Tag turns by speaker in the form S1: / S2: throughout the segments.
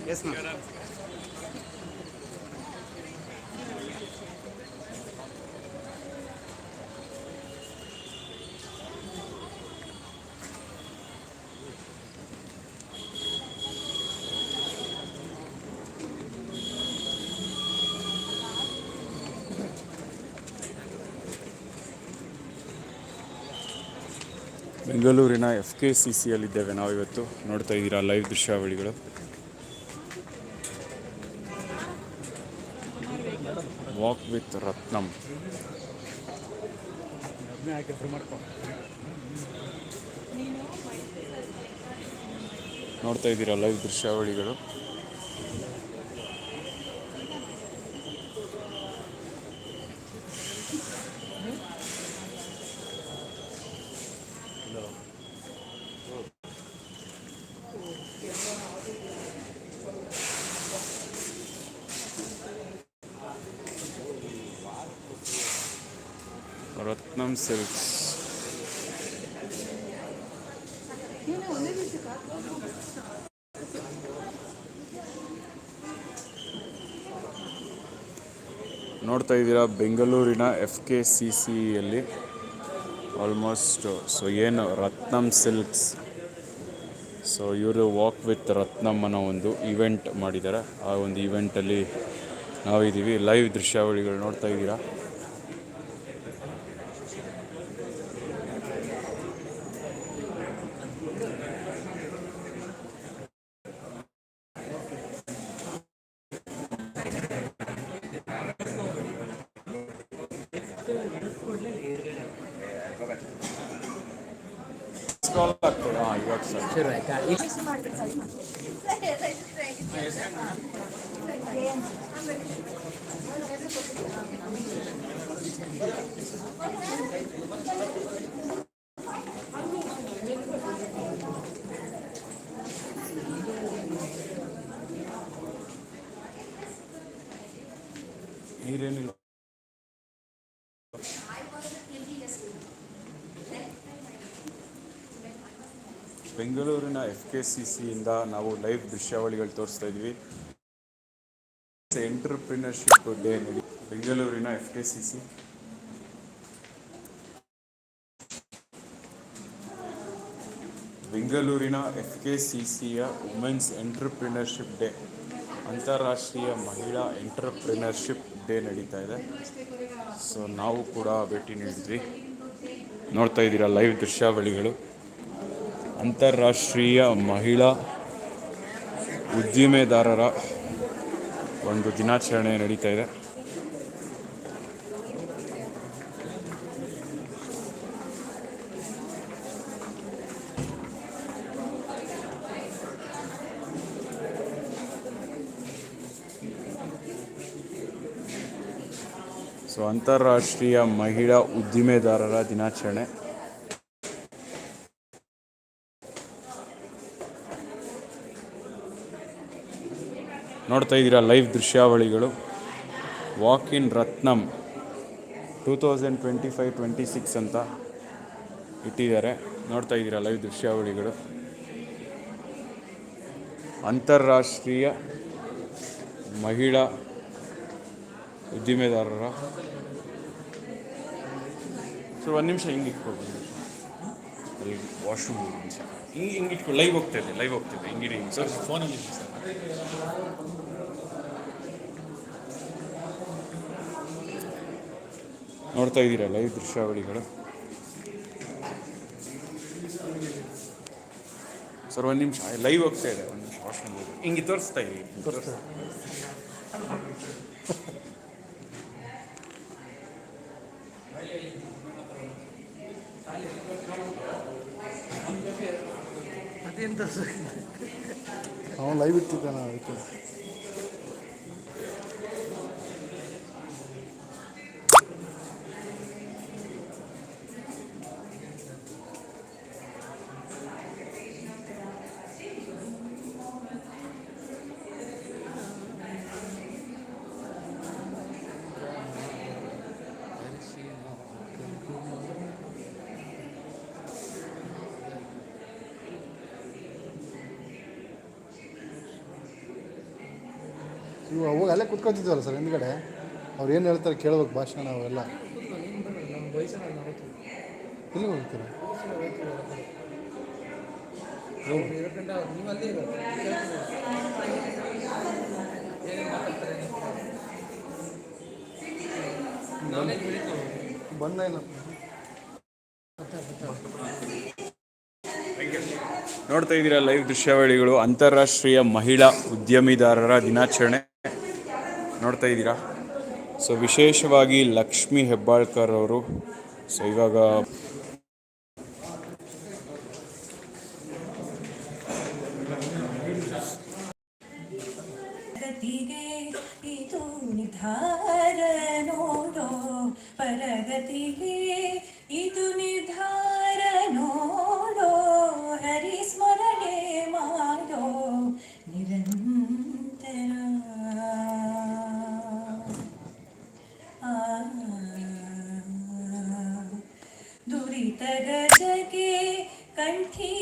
S1: Yes, ma'am.
S2: ಬೆಂಗಳೂರಿನ FKCCಯಲ್ಲಿದ್ದೇವೆ ನಾವು ಇವತ್ತು. ನೋಡ್ತಾ ಇದ್ದೀರಾ ಲೈವ್ ದೃಶ್ಯಾವಳಿಗಳು. ವಾಕ್ ವಿತ್ ರತ್ನಂ. ನೋಡ್ತಾ ಇದ್ದೀರಾ ಲೈವ್ ದೃಶ್ಯಾವಳಿಗಳು. ರತ್ನಂ ಸಿಲ್ಕ್ಸ್. ನೋಡ್ತಾ ಇದ್ದೀರಾ ಬೆಂಗಳೂರಿನ FKCCಯಲ್ಲಿ ಆಲ್ಮೋಸ್ಟ್. ಸೊ ಏನು ರತ್ನಂ ಸಿಲ್ಕ್ಸ್, ಸೊ ಇವರು ವಾಕ್ ವಿತ್ ರತ್ನಂ ಅನ್ನೋ ಒಂದು ಇವೆಂಟ್ ಮಾಡಿದ್ದಾರೆ. ಆ ಒಂದು ಇವೆಂಟಲ್ಲಿ ನಾವಿದ್ದೀವಿ. ಲೈವ್ ದೃಶ್ಯಾವಳಿಗಳು ನೋಡ್ತಾ ಇದ್ದೀರಾ. ಇವಾಗ
S1: ಶುರು ಆಯ್ತಾ?
S2: ನೀರೇನಿಲ್ಲ. ಬೆಂಗಳೂರಿನ FKCCಯಿಂದ ನಾವು ಲೈವ್ ದೃಶ್ಯಾವಳಿಗಳು ತೋರಿಸ್ತಾ ಇದ್ವಿ. ಎಂಟರ್ಪ್ರಿನರ್ಶಿಪ್ ಡೇ ಬೆಂಗಳೂರಿನ FKCC. ಬೆಂಗಳೂರಿನ FKCCಯ ವುಮೆನ್ಸ್ ಎಂಟರ್ಪ್ರಿನರ್ಶಿಪ್ ಡೇ, ಅಂತಾರಾಷ್ಟ್ರೀಯ ಮಹಿಳಾ ಎಂಟರ್ಪ್ರಿನರ್ಶಿಪ್ ಡೇ ನಡೀತಾ ಇದೆ. ಸೊ ನಾವು ಕೂಡ ಭೇಟಿ ನೀಡಿದ್ವಿ. ನೋಡ್ತಾ ಇದ್ದೀರಾ ಲೈವ್ ದೃಶ್ಯಾವಳಿಗಳು. ಅಂತಾರಾಷ್ಟ್ರೀಯ ಮಹಿಳಾ ಉದ್ದಿಮೆದಾರರ ಒಂದು ದಿನಾಚರಣೆ ನಡೀತಾ ಇದೆ. ಸೊ ಅಂತಾರಾಷ್ಟ್ರೀಯ ಮಹಿಳಾ ಉದ್ದಿಮೆದಾರರ ದಿನಾಚರಣೆ. ನೋಡ್ತಾ ಇದ್ದೀರಾ ಲೈವ್ ದೃಶ್ಯಾವಳಿಗಳು. ವಾಕ್ ಇನ್ ರತ್ನಂ 2025-26 ಅಂತ ಇಟ್ಟಿದ್ದಾರೆ. ನೋಡ್ತಾ ಇದ್ದೀರಾ ಲೈವ್ ದೃಶ್ಯಾವಳಿಗಳು. ಅಂತಾರಾಷ್ಟ್ರೀಯ ಮಹಿಳಾ ಉದ್ದಿಮೆದಾರರ. ಸೊ ಒಂದು ನಿಮಿಷ ಹಿಂಗೆ ಇಟ್ಕೊಳ್ಬೋದು. ಅಲ್ಲಿ ವಾಶ್ರೂಮ್ ನಿಮಿಷ ಹಿಂಗೆ ಇಟ್ಕೊಂಡು ಲೈವ್ ಹೋಗ್ತಿದೆ ಹಿಂಗಿಡಿ ಸರ್. ಫೋನಲ್ಲಿ ಸರ್ ನೋಡ್ತಾ ಇದ್ದೀರಾ ಲೈವ್ ದೃಶ್ಯಾವಳಿಗಳು. ಸರ್ ಒಂದು ನಿಮಿಷ ಲೈವ್ ಹೋಗ್ತಾ ಇದೆ. ಒಂದು ನಿಮಿಷ ವಾಶ್ರೂಮ್ ಹಿಂಗೆ ತೋರಿಸ್ತಾ ಇದ್ದೀವಿ.
S3: ಅವನು ಲೈವ್ ಇಟ್ಟಿದ್ದಾನ ಅದಕ್ಕೆ. ಇವು ಹೋಗಿ ಅಲ್ಲೇ ಕುತ್ಕೊತಿದ್ವಲ್ಲ ಸರ್ ಹಿಂದ್ಗಡೆ. ಅವ್ರು ಏನು ಹೇಳ್ತಾರೆ ಕೇಳ್ಬೇಕು ಭಾಷಣ ಅವೆಲ್ಲ.
S1: ನಮ್ಮ ವಯಸ್ಸಲ್ಲಿ ನಾವು
S3: ಎಲ್ಲಿ ಹೋಗ್ತೀರಾ?
S1: ಇರೋದ್ರಿಂದ ನೀವು ಅಲ್ಲೇ ಇರೋದು ಏನೇನು ಮಾತಾಡ್ತಾರೆ ನಾನೇ
S3: ಬಂದ ಇಲ್ಲ.
S2: ನೋಡ್ತಾ ಇದ್ದೀರಾ ಲೈವ್ ದೃಶ್ಯಾವಳಿಗಳು. ಅಂತಾರಾಷ್ಟ್ರೀಯ ಮಹಿಳಾ ಉದ್ಯಮಿದಾರರ ದಿನಾಚರಣೆ ನೋಡ್ತಾ ಇದ್ದೀರಾ. ಸೊ ವಿಶೇಷವಾಗಿ ಲಕ್ಷ್ಮಿ ಹೆಬ್ಬಾಳ್ಕರ್ ಅವರು ಸೊ ಇವಾಗ
S4: ಇದು ನಿರ್ಧಾರ ನೋಡೋ ಪರಗತಿಗೆ, ಇದು ನಿರ್ಧಾರ ನೋಡೋ ಹರಿಸ್ಮರಣೆ ಮಾಡೋ ನಿರಂತರ. ದುರಿತದ ಜಗೆ ಕಂಠೀರವನೆನಿಸಿದ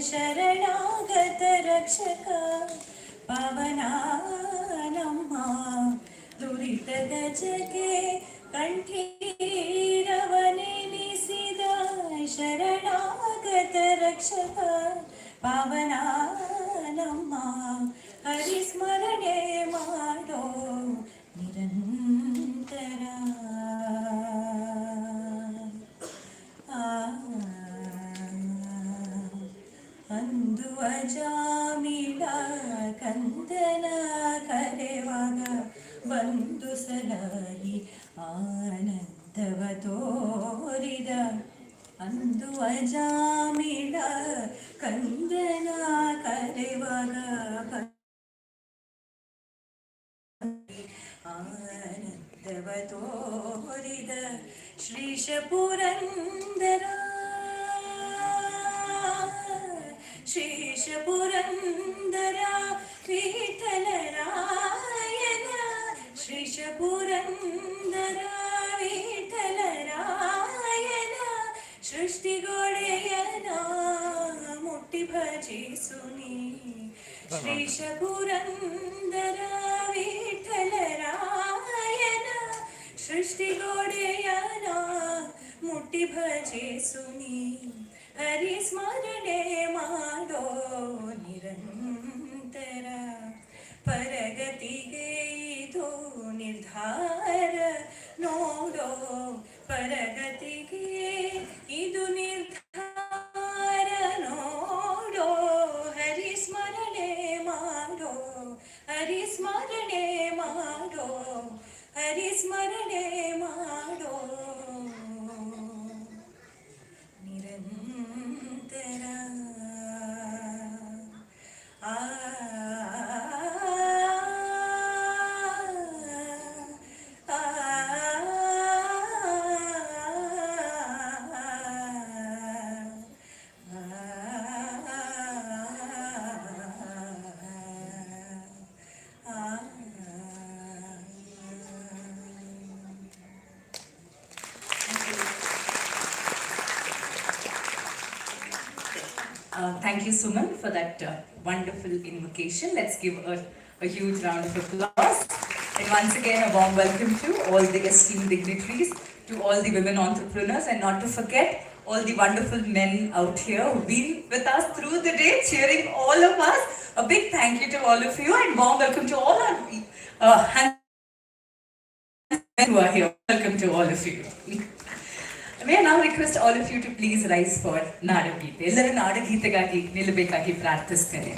S4: ಶರಣಾಗತ ರಕ್ಷಕ ಪವನ ನಮ್ಮ. ದುರಿತದ ಜಗೆ ಕಂಠೀರವನೆನಿಸಿದ ಶರಣಾಗತ ರಕ್ಷಕ ಪವನ ನಮ್ಮ. ಹರಿಸ್ಮರಣೆ ಮಾಡೋ ನಿರಂತರ. ಅಂದು ಅಜಾಮಿಳ ಕಂದನ ಕರೆವಾಗ ಬಂದು ಸಲಹಿ ಆನಂದವ ತೋರಿದ. ಅಂದು ಅಜಾಮಿಳ ಕಂದನ ಕರೆವಾಗ ಆನಂದವ ತೋರಿದ ಶ್ರೀಶ ಪುರಂದರ. ಶ್ರೀಶ ಪುರಂದರ ವಿಠಲರಾಯನ. ಶ್ರೀಶ ಪುರಂದರ ವಿಠಲರಾಯನ ಸೃಷ್ಟಿಗೊಡೆಯನ ಮುಟ್ಟಿ ಭಜಿಸುನಿ. ಶ್ರೀಶ ಪುರಂದರ ವಿಠಲರಾಯನ ಸೃಷ್ಟಿಗೊಡೆಯನ ಮುಟ್ಟಿ ಭಜಿಸುನಿ. ಹರಿಸ್ಮರಣೆ ಮಾಡೋ ನಿರಂತರ. ಪರಗತಿಗೆ ಇದು ನಿರ್ಧಾರ ನೋಡೋ ಪರಗತಿಗೆ, ಇದು ನಿರ್ಧಾರ ನೋಡೋ ಹರಿಸ್ಮರಣೆ ಮಾಡೋ. ಹರಿಸ್ಮರಣೆ ಮಾಡೋ ಹರಿಸ್ಮರಣೆ ಮಾಡೋ ನಿರಂತರ. Thank you, Suman, for that wonderful invocation. Let's give a huge round of applause. And once again, a warm welcome to all the esteemed dignitaries, to all the women entrepreneurs, and not to forget all the wonderful men out here who've been with us through the day, cheering all of us. A big thank you to all of you, and warm welcome to all our men who are here. Welcome to all of you. May I now request all of you to please rise for ನಾಡಗೀತೆ. ಎಲ್ಲರೂ ನಾಡಗೀತೆಗಾಗಿ ನಿಲ್ಲಬೇಕಾಗಿ ಪ್ರಾರ್ಥಿಸ್ತೇನೆ.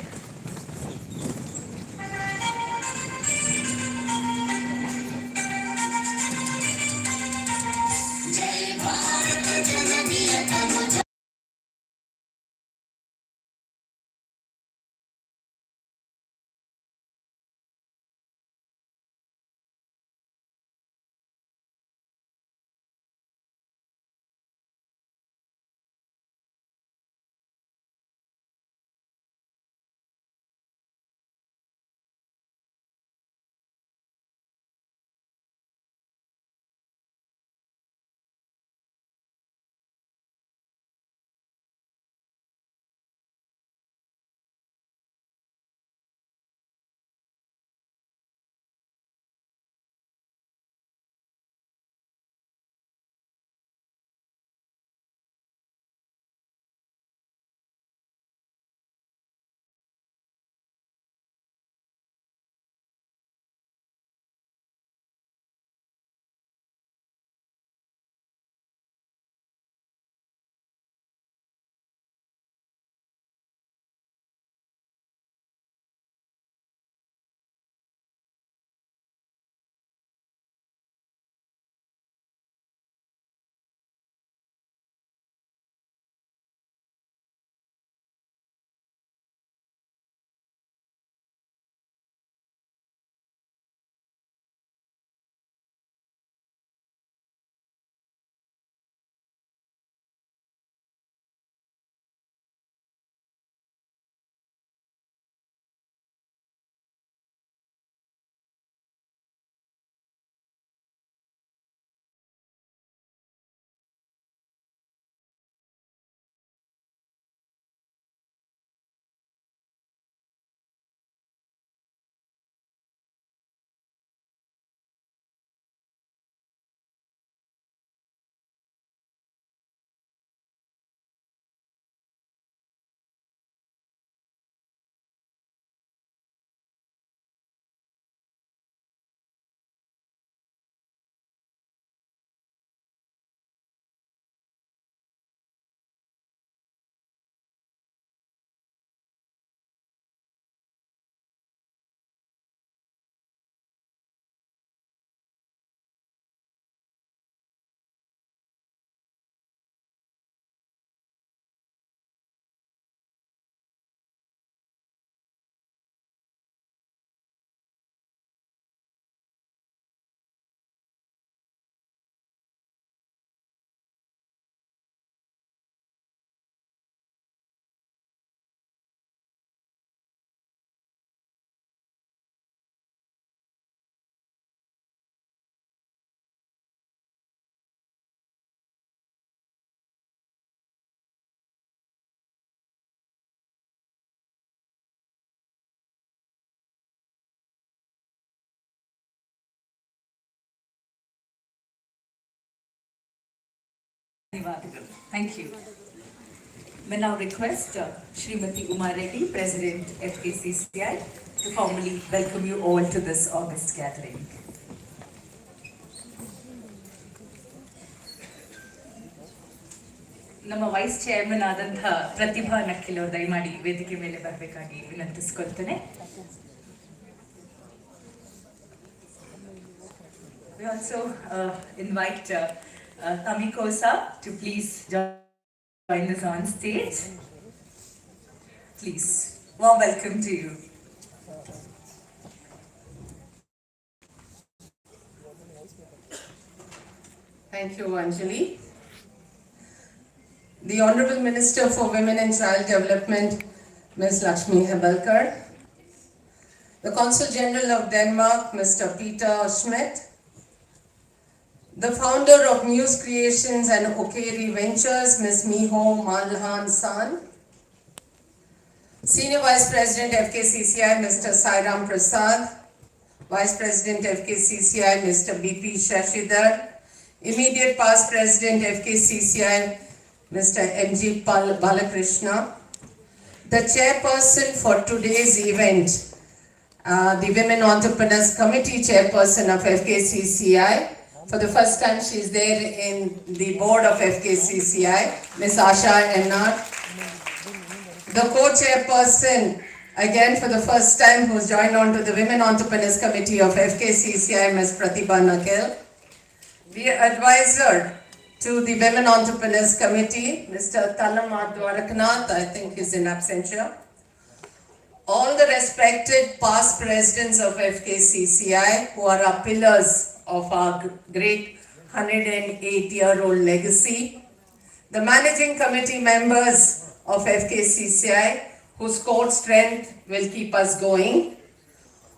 S4: ಧನ್ಯವಾದಗಳು. Thank you. May now request Srimati Uma Reddy, President FKCCI, to formally welcome you all to this August gathering. ನಮ್ಮ vice chairman ಆದಂತಹ ಪ್ರತಿಭಾ ನಖಿಲ್ ಅವರು ದಯಮಾಡಿ ವೇದಿಕೆ ಮೇಲೆ ಬರಬೇಕಾಗಿ ವಿನಂತಿಸಿಕೊಳ್ತೇನೆ. We also invite Tamikosa to please join us on stage. Please, warm welcome to you.
S5: Thank you, Anjali. The Honorable Minister for Women and Child Development, Ms. Lakshmi Hebelkar, the Consul General of Denmark, Mr. Peter Schmidt, the founder of Muse Creations and Okeri Ventures, Ms. Miho Malhan San, Senior Vice President FKCCI, Mr. Sairam Prasad, Vice President FKCCI, Mr. BP Shashidhar, Immediate Past President FKCCI, Mr. M.G. Balakrishna, the chairperson for today's event, the Women Entrepreneurs Committee chairperson of FKCCI. For the first time, she is there in the board of FKCCI, Ms. Asha Ennar. The co-chairperson, again for the first time, who has joined on to the Women Entrepreneurs Committee of FKCCI, Ms. Pratibha Nakil. The advisor to the Women Entrepreneurs Committee, Mr. Talamar Dwarakanath, I think is in absentia. All the respected past presidents of FKCCI, who are our pillars of our great 108-year-old legacy. The managing committee members of FKCCI, whose core strength will keep us going.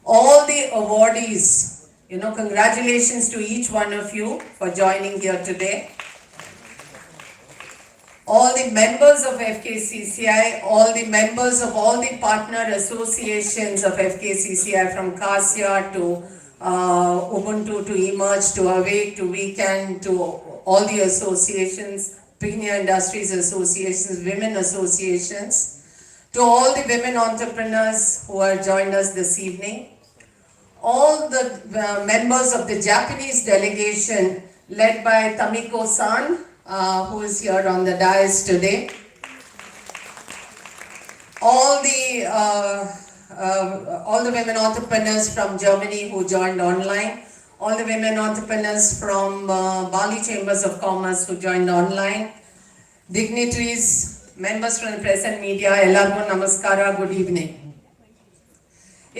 S5: All the awardees, congratulations to each one of you for joining here today. All the members of FKCCI, all the members of all the partner associations of FKCCI, from CASIA to Ubuntu to Emerge to Awake to Weekend to all the associations, Premier Industries Associations, Women Associations, to all the women entrepreneurs who have joined us this evening, all the members of the Japanese delegation led by Tamiko-san, who is here on the dais today, all the women entrepreneurs from Germany who joined online, all the women entrepreneurs from Bali Chambers of Commerce who joined online, dignitaries, members from the press and media, ellargu namaskara, good evening.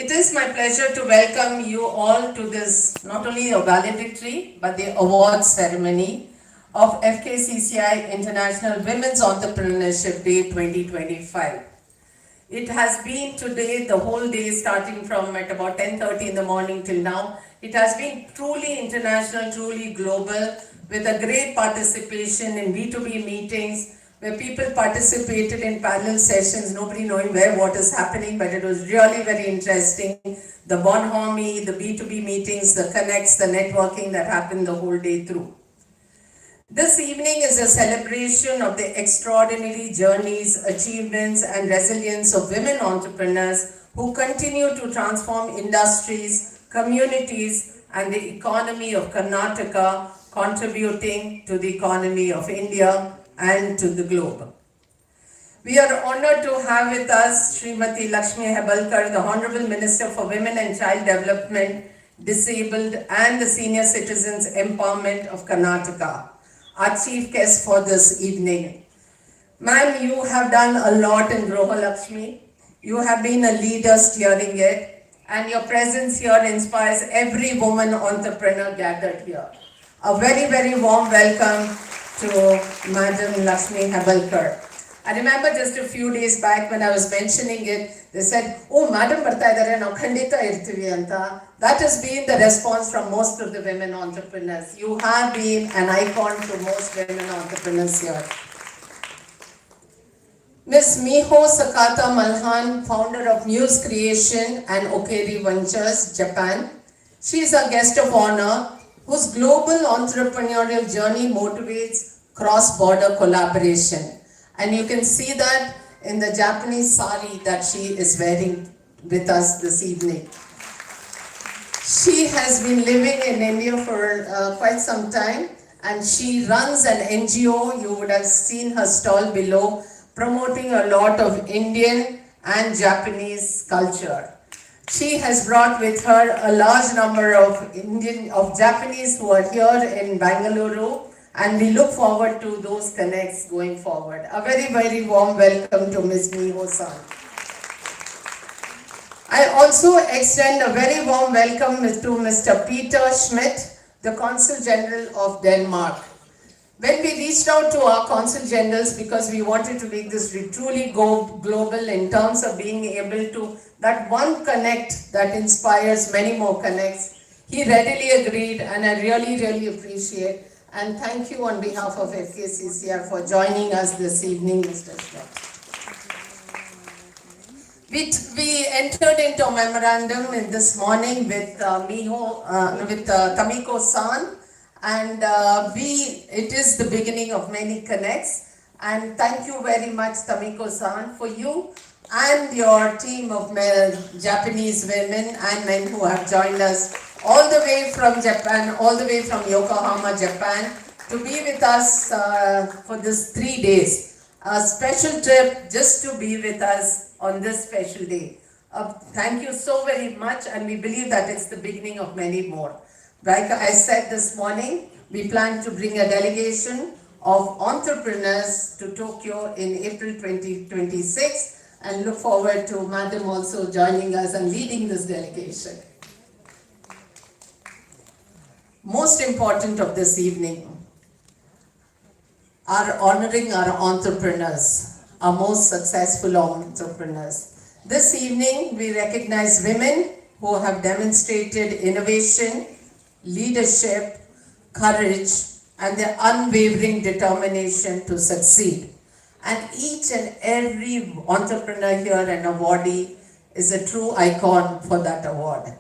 S5: It is my pleasure to welcome you all to this, not only a valedictory, but the awards ceremony of FKCCI International Women's Entrepreneurship Day 2025. It has been today, the whole day, starting from at about 10:30 in the morning till now. It has been truly international, truly global, with a great participation in B2B meetings, where people participated in panel sessions, nobody knowing where what is happening, but it was really very interesting. The bonhomie, the B2B meetings, the connects, the networking that happened the whole day through. This evening is a celebration of the extraordinary journeys, achievements, and resilience of women entrepreneurs who continue to transform industries, communities, and the economy of Karnataka, contributing to the economy of India and to the globe. We are honored to have with us Srimati Lakshmi Hebelkar, the Honorable Minister for Women and Child Development, Disabled, and the Senior Citizens Empowerment of Karnataka, our chief guest for this evening. Ma'am, you have done a lot in Groha Lakshmi. You have been a leader steering it, and your presence here inspires every woman entrepreneur gathered here. A very, very warm welcome to Madam Lakshmi Hebelkar. I remember just a few days back when I was mentioning it, they said, oh, Madam barta idare, now khandita irtivi anta. That has been the response from most of the women entrepreneurs. You have been an icon to most women entrepreneurs here. Ms. Miho Sakata Malhan, founder of Muse Creation and Okeri Ventures, Japan. She is a guest of honor whose global entrepreneurial journey motivates cross-border collaboration. And you can see that in the Japanese sari that she is wearing with us this evening. She has been living in India for quite some time, and she runs an NGO. You would have seen her stall below, promoting a lot of Indian and Japanese culture. She has brought with her a large number of Japanese who are here in Bangalore, and we look forward to those connects going forward. A very, very warm welcome to Ms. Miho-san. I also extend a very warm welcome to Mr. Peter Schmidt, the Consul General of Denmark. When we reached out to our Consul Generals, because we wanted to make this truly go global in terms of being able to, that one connect that inspires many more connects, he readily agreed, and I really, really appreciate. And thank you on behalf of FKCCI for joining us this evening, Mr. Schmidt. We entered into a memorandum in this morning with Tamiko-san, and it is the beginning of many connects. And thank you very much, Tamiko-san, for you and your team of Japanese women and men who have joined us all the way from Japan, all the way from Yokohama, Japan, to be with us for this 3 days. A special trip just to be with us on this special day. Thank you so very much, and we believe that it's the beginning of many more. Like I said this morning, we plan to bring a delegation of entrepreneurs to Tokyo in April 2026, and look forward to Madam also joining us and leading this delegation. Most important of this evening, are honoring our entrepreneurs, our most successful entrepreneurs. This evening, we recognize women who have demonstrated innovation, leadership, courage, and their unwavering determination to succeed. And each and every entrepreneur here and awardee is a true icon for that award.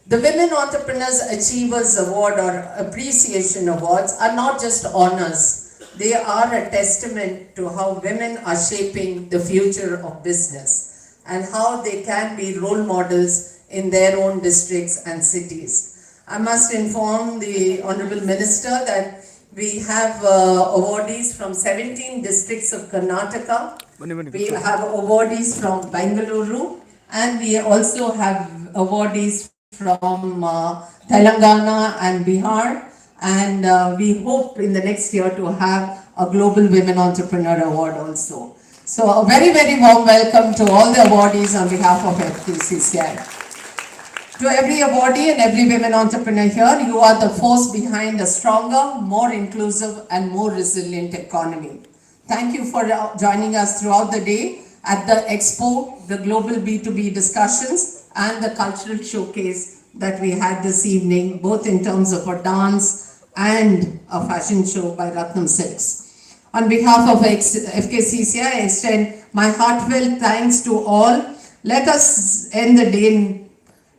S5: The Women Entrepreneurs Achievers Award or Appreciation Awards are not just honors. They are a testament to how women are shaping the future of business and how they can be role models in their own districts and cities. I must inform the Honorable Minister that we have awardees from 17 districts of Karnataka. We have awardees from Bangalore, and we also have awardees from Telangana and Bihar. And we hope in the next year to have a Global Women Entrepreneur Award also. So a very, very warm welcome to all the awardees on behalf of FKCCI. To every awardee and every women entrepreneur here, you are the force behind a stronger, more inclusive and more resilient economy. Thank you for joining us throughout the day at the Expo, the Global B2B discussions and the cultural showcase that we had this evening, both in terms of a dance and a fashion show by Ratnam Silks. On behalf of FKCCI, I extend my heartfelt thanks to all. Let us end the day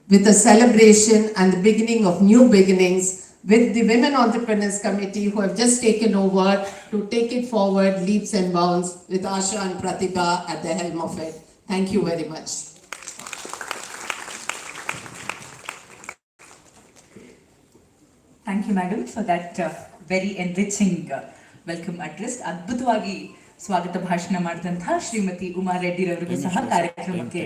S5: with a celebration and the beginning of new beginnings with the Women Entrepreneurs Committee who have just taken over to take it forward leaps and bounds with Asha and Pratibha at the helm of it. Thank you very much.
S4: Thank you, madam, for that very enriching welcome address. ಅದ್ಭುತವಾಗಿ ಸ್ವಾಗತ ಭಾಷಣ ಮಾಡಿದಂತಹ ಶ್ರೀಮತಿ ಉಮಾ ರೆಡ್ಡಿರವರಿಗೂ ಸಹ ಕಾರ್ಯಕ್ರಮಕ್ಕೆ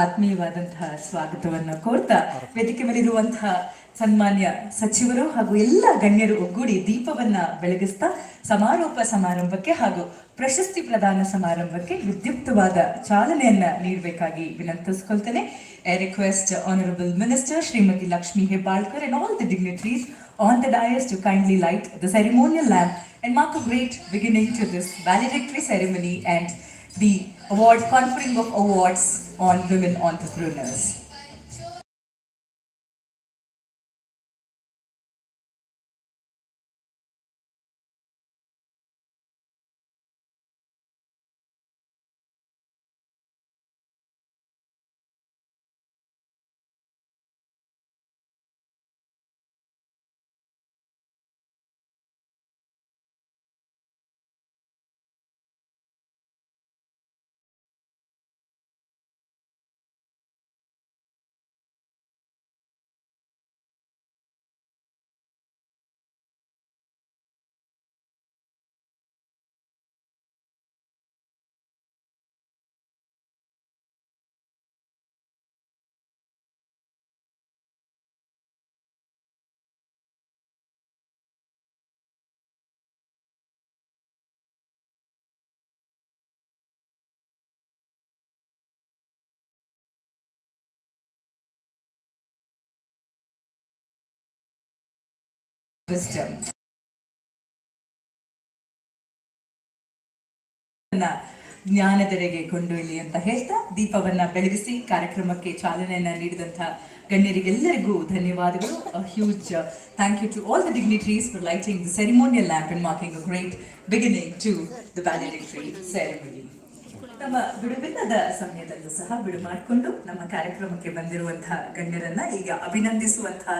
S4: ಆತ್ಮೀಯವಾದಂತಹ ಸ್ವಾಗತವನ್ನು ಕೋರ್ತಾ ವೇದಿಕೆ ಮೇಲಿರುವಂತಹ ಸನ್ಮಾನ್ಯ ಸಚಿವರು ಹಾಗೂ ಎಲ್ಲ ಗಣ್ಯರು ಒಗ್ಗೂಡಿ ದೀಪವನ್ನ ಬೆಳಗಿಸ್ತಾ ಸಮಾರೋಪ ಸಮಾರಂಭಕ್ಕೆ ಹಾಗೂ ಪ್ರಶಸ್ತಿ ಪ್ರದಾನ ಸಮಾರಂಭಕ್ಕೆ ವಿದ್ಯುಕ್ತವಾದ ಚಾಲನೆಯನ್ನ ನೀಡಬೇಕಾಗಿ ವಿನಂತಿಸಿಕೊಳ್ತೇನೆ. I request Honorable Minister Srimati Lakshmi Hebbalkar and all the dignitaries on the dais to kindly light the ceremonial lamp and mark a great beginning to this valedictory ceremony and the award conferring of awards on women entrepreneurs. wisdom. ಜ್ಞಾನದೆಡೆಗೆ ಕೊಂಡೊಯ್ಲಿ ಅಂತ ಹೇಳ್ತಾ ದೀಪವನ್ನ ಬೆಳಗಿಸಿ ಕಾರ್ಯಕ್ರಮಕ್ಕೆ ಚಾಲನೆಯನ್ನ ನೀಡಿದಂತಹ ಗಣ್ಯರಿಗೆಲ್ಲರಿಗೂ ಧನ್ಯವಾದಗಳು. A huge thank you to all the dignitaries for lighting the ceremonial lamp and marking a great beginning to the valedictory ceremony. ನಮ್ಮ ಬಿಡುವಿಲ್ಲದ ಸಮಯದಲ್ಲೂ ಸಹ ಬಿಡು ಮಾಡಿಕೊಂಡು ನಮ್ಮ ಕಾರ್ಯಕ್ರಮಕ್ಕೆ ಬಂದಿರುವಂತಹ ಗಣ್ಯರನ್ನ ಈಗ ಅಭಿನಂದಿಸುವಂತಹ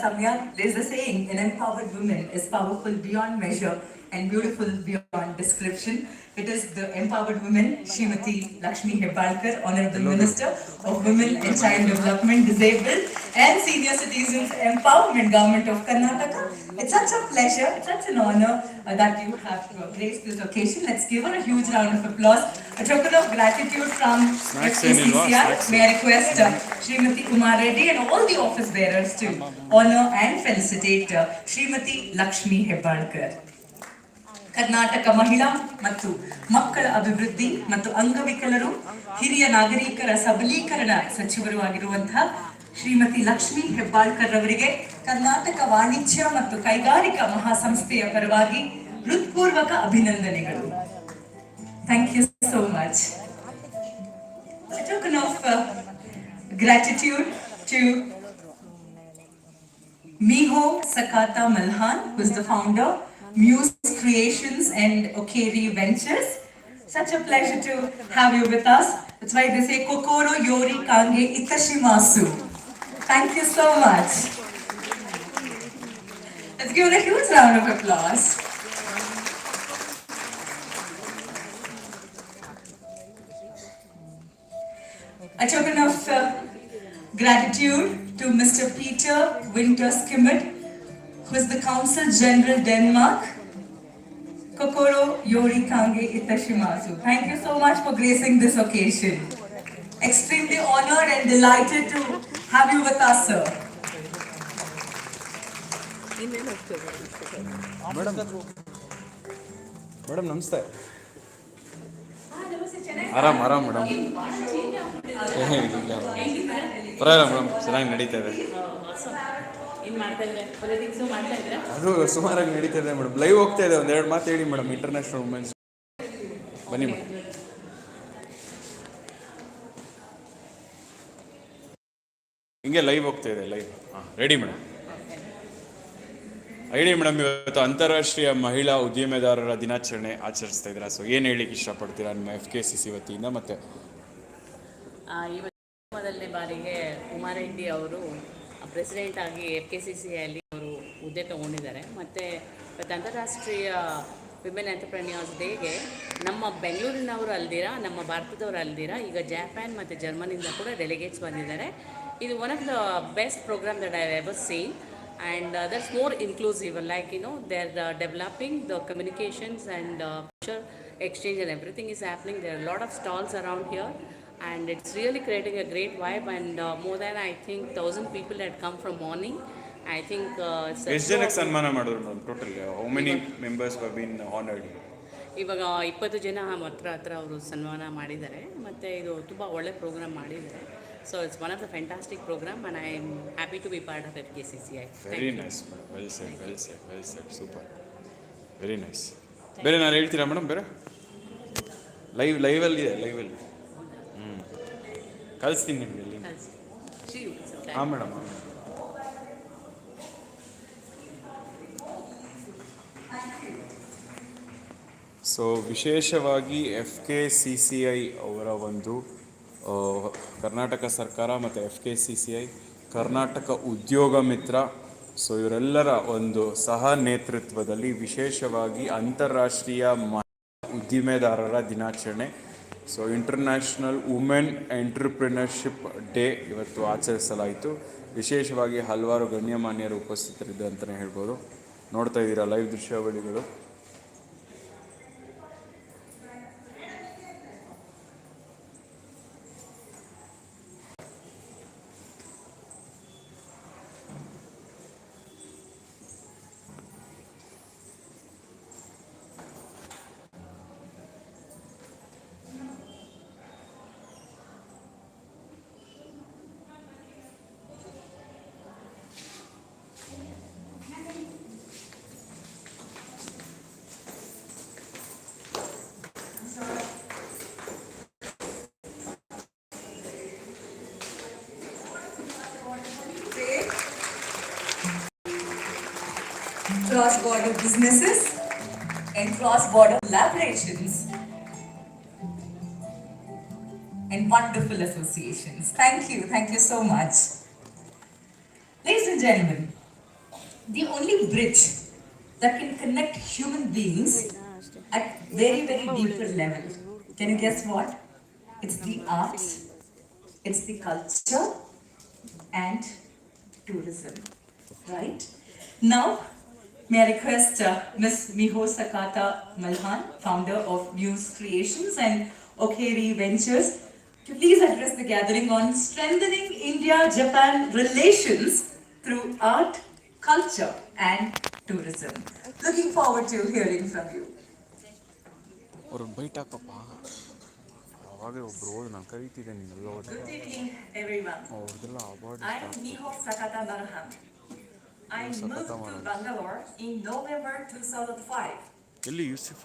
S4: ಸಮಯ. There is a saying, an empowered woman is powerful beyond measure and beautiful beyond description. It is the empowered woman, Srimati Lakshmi Hebbalkar, Honorable Minister of Women and Child Development, Disabled and Senior Citizens Empowerment, Government of Karnataka. It's such a pleasure, it's such an honor that you have graced this occasion. Let's give her a huge round of applause. A token of gratitude from FKCCI. May I request Srimati Kumar Reddy and all the office bearers to honor and felicitate Srimati Lakshmi Hebbalkar. Karnataka ಮಹಿಳಾ ಮತ್ತು ಮಕ್ಕಳ ಅಭಿವೃದ್ಧಿ ಮತ್ತು ಅಂಗವಿಕಲರು ಹಿರಿಯ ನಾಗರಿಕರ ಸಬಲೀಕರಣ ಸಚಿವರು ಆಗಿರುವಂತಹ ಶ್ರೀಮತಿ ಲಕ್ಷ್ಮಿ ಹೆಬ್ಬಾಳ್ಕರ್ ಅವರಿಗೆ ಕರ್ನಾಟಕ ವಾಣಿಜ್ಯ ಮತ್ತು ಕೈಗಾರಿಕಾ ಮಹಾಸಂಸ್ಥೆಯ ಪರವಾಗಿ ಹೃತ್ಪೂರ್ವಕ ಅಭಿನಂದನೆಗಳು. Thank you so much. A token of gratitude to Miho Sakata Malhan, who is the founder, Muse Creations and Okeri Ventures. Such a pleasure to have you with us. That's why they say Kokoro Yori Kange Itashimasu. Thank you so much. Let's give it a huge round of applause. A token of gratitude to Mr. Peter Winter-Skimmet, who is the Consul General Denmark. Kokoro Yori Kange Itashimasu. Thank you so much for gracing this occasion. Extremely honored and delighted to have you with us, sir.
S2: Madam ನಮಸ್ತೆ. ಆರಾಮ್ madam. ಪರವಾಗಿಲ್ಲ madam, ಚೆನ್ನಾಗಿ ನಡೀತಾ ಇದೆ. ಅದು ಸುಮಾರಾಗಿ ನಡೀತಾ ಇದೆ ಮೇಡಮ್. ಲೈವ್ ಹೋಗ್ತಾ ಇದೆ. ಒಂದೆರಡು ಮಾತು ಹೇಳಿ ಮೇಡಮ್. ಇಂಟರ್ನ್ಯಾಷನಲ್ ವುಮೆನ್ಸ್ ಬನ್ನಿ ಮೇಡಮ್. ಹಿಂಗೆ ಲೈವ್ ಹೋಗ್ತಾ ಇದೆ. Live ready madam. ಹೇಳಿ ಮೇಡಮ್, ಇವತ್ತು ಅಂತಾರಾಷ್ಟ್ರೀಯ ಮಹಿಳಾ ಉದ್ಯಮೆದಾರರ ದಿನಾಚರಣೆ ಆಚರಿಸ್ತಾ ಇದ್ದೀರಾ. ಸೊ ಏನು ಹೇಳಿಕ್ಕೆ ಇಷ್ಟಪಡ್ತೀರಾ ನಿಮ್ಮ FKCC ವತಿಯಿಂದ? ಮತ್ತು
S6: ಇವತ್ತು ಮೊದಲನೇ ಬಾರಿಗೆ ಕುಮಾರೆಡ್ಡಿ ಅವರು ಪ್ರೆಸಿಡೆಂಟ್ ಆಗಿ FKCCಯಲ್ಲಿ ಅವರು ಹುದ್ದೆ ತಗೊಂಡಿದ್ದಾರೆ. ಮತ್ತು ಇವತ್ತು ಅಂತಾರಾಷ್ಟ್ರೀಯ ವಿಮೆನ್ ಎಂಟರ್ಪ್ರೆನ್ಯೂರ್ಸ್ ಡೇಗೆ ನಮ್ಮ ಬೆಂಗಳೂರಿನವರು ಅಲ್ದಿರ, ನಮ್ಮ ಭಾರತದವರು ಅಲ್ದಿರ, ಈಗ ಜಪಾನ್ ಮತ್ತು ಜರ್ಮನಿಂದ ಕೂಡ ಡೆಲಿಗೇಟ್ಸ್ ಬಂದಿದ್ದಾರೆ. ಇದು one of the best program that I ever seen. And that's more inclusive, like they're developing the communications and culture exchange and everything is happening. There are a lot of stalls around here and it's really creating a great vibe, and more than I think 1,000 people had come from morning. I think it's
S2: ಎಷ್ಟು ಜನಕ್ಕೆ ಸನ್ಮಾನ ಮಾಡಿದ್ರು madam total? How many members have been honoured?
S6: ಇವಾಗ 20 ಜನ ಹತ್ರ ಅವರು ಸನ್ಮಾನ ಮಾಡಿದ್ದಾರೆ. ಮತ್ತು ಇದು ತುಂಬ ಒಳ್ಳೆ ಪ್ರೋಗ್ರಾಮ್ ಮಾಡಿದ್ದಾರೆ. So it's one of the fantastic program and I am happy to be part of FKCCI.
S2: Very nice madam. Well said. Super. Very nice. ಬೇರೆ ನಾನು ಹೇಳ್ತೀರಾ ಮೇಡಮ್? ಬೇರೆ ಲೈವಲ್ಲಿ ಕಳಿಸ್ತೀನಿ ನಿಮಗೆ ಇಲ್ಲಿ. ಹಾಂ ಮೇಡಮ್. ಸೊ ವಿಶೇಷವಾಗಿ FKCCI ಅವರ ಒಂದು ಕರ್ನಾಟಕ ಸರ್ಕಾರ ಮತ್ತು FKCCI ಕರ್ನಾಟಕ ಉದ್ಯೋಗ ಮಿತ್ರ, ಸೊ ಇವರೆಲ್ಲರ ಒಂದು ಸಹ ನೇತೃತ್ವದಲ್ಲಿ ವಿಶೇಷವಾಗಿ ಅಂತಾರಾಷ್ಟ್ರೀಯ ಉದ್ದಿಮೆದಾರರ ದಿನಾಚರಣೆ, so international women entrepreneurship day ಇವತ್ತು ಆಚರಿಸಲಾಯಿತು. ವಿಶೇಷವಾಗಿ ಹಲವಾರು ಗಣ್ಯಮಾನ್ಯರು ಉಪಸ್ಥಿತರಿದ್ದರು ಅಂತಲೇ ಹೇಳ್ಬೋದು. ನೋಡ್ತಾ ಇದ್ದೀರಾ live ದೃಶ್ಯಾವಳಿಗಳು.
S4: cross-border businesses and cross-border collaborations and wonderful associations. Thank you so much. Ladies and gentlemen, the only bridge that can connect human beings at very, very deeper level. Can you guess what? It's the arts, it's the culture, and tourism. Right? Now, may I request Ms. Miho Sakata Malhan, founder of Muse Creations and Okeri Ventures, to please address the gathering on strengthening India-Japan relations through art, culture, and tourism. Looking forward to hearing from you.
S2: ಅವ್ರನ್ನ byte ಹಾಕಪ್ಪ ಅವಾಗೇ ಒಬ್ರು ಹೋದ್ ನಾನು ಕರೀತಿದ್ದೆ ನೀನೆಲ್ಲ ಹೋದ್ರೆ
S4: Good evening, everyone.
S2: ಅವ್ರದ್ದೆಲ್ಲ award
S4: I'm Miho Sakata Malhan. I moved to Bangalore in November 2005.
S2: ಎಲ್ಲಿ ಯೂಸಿಫ್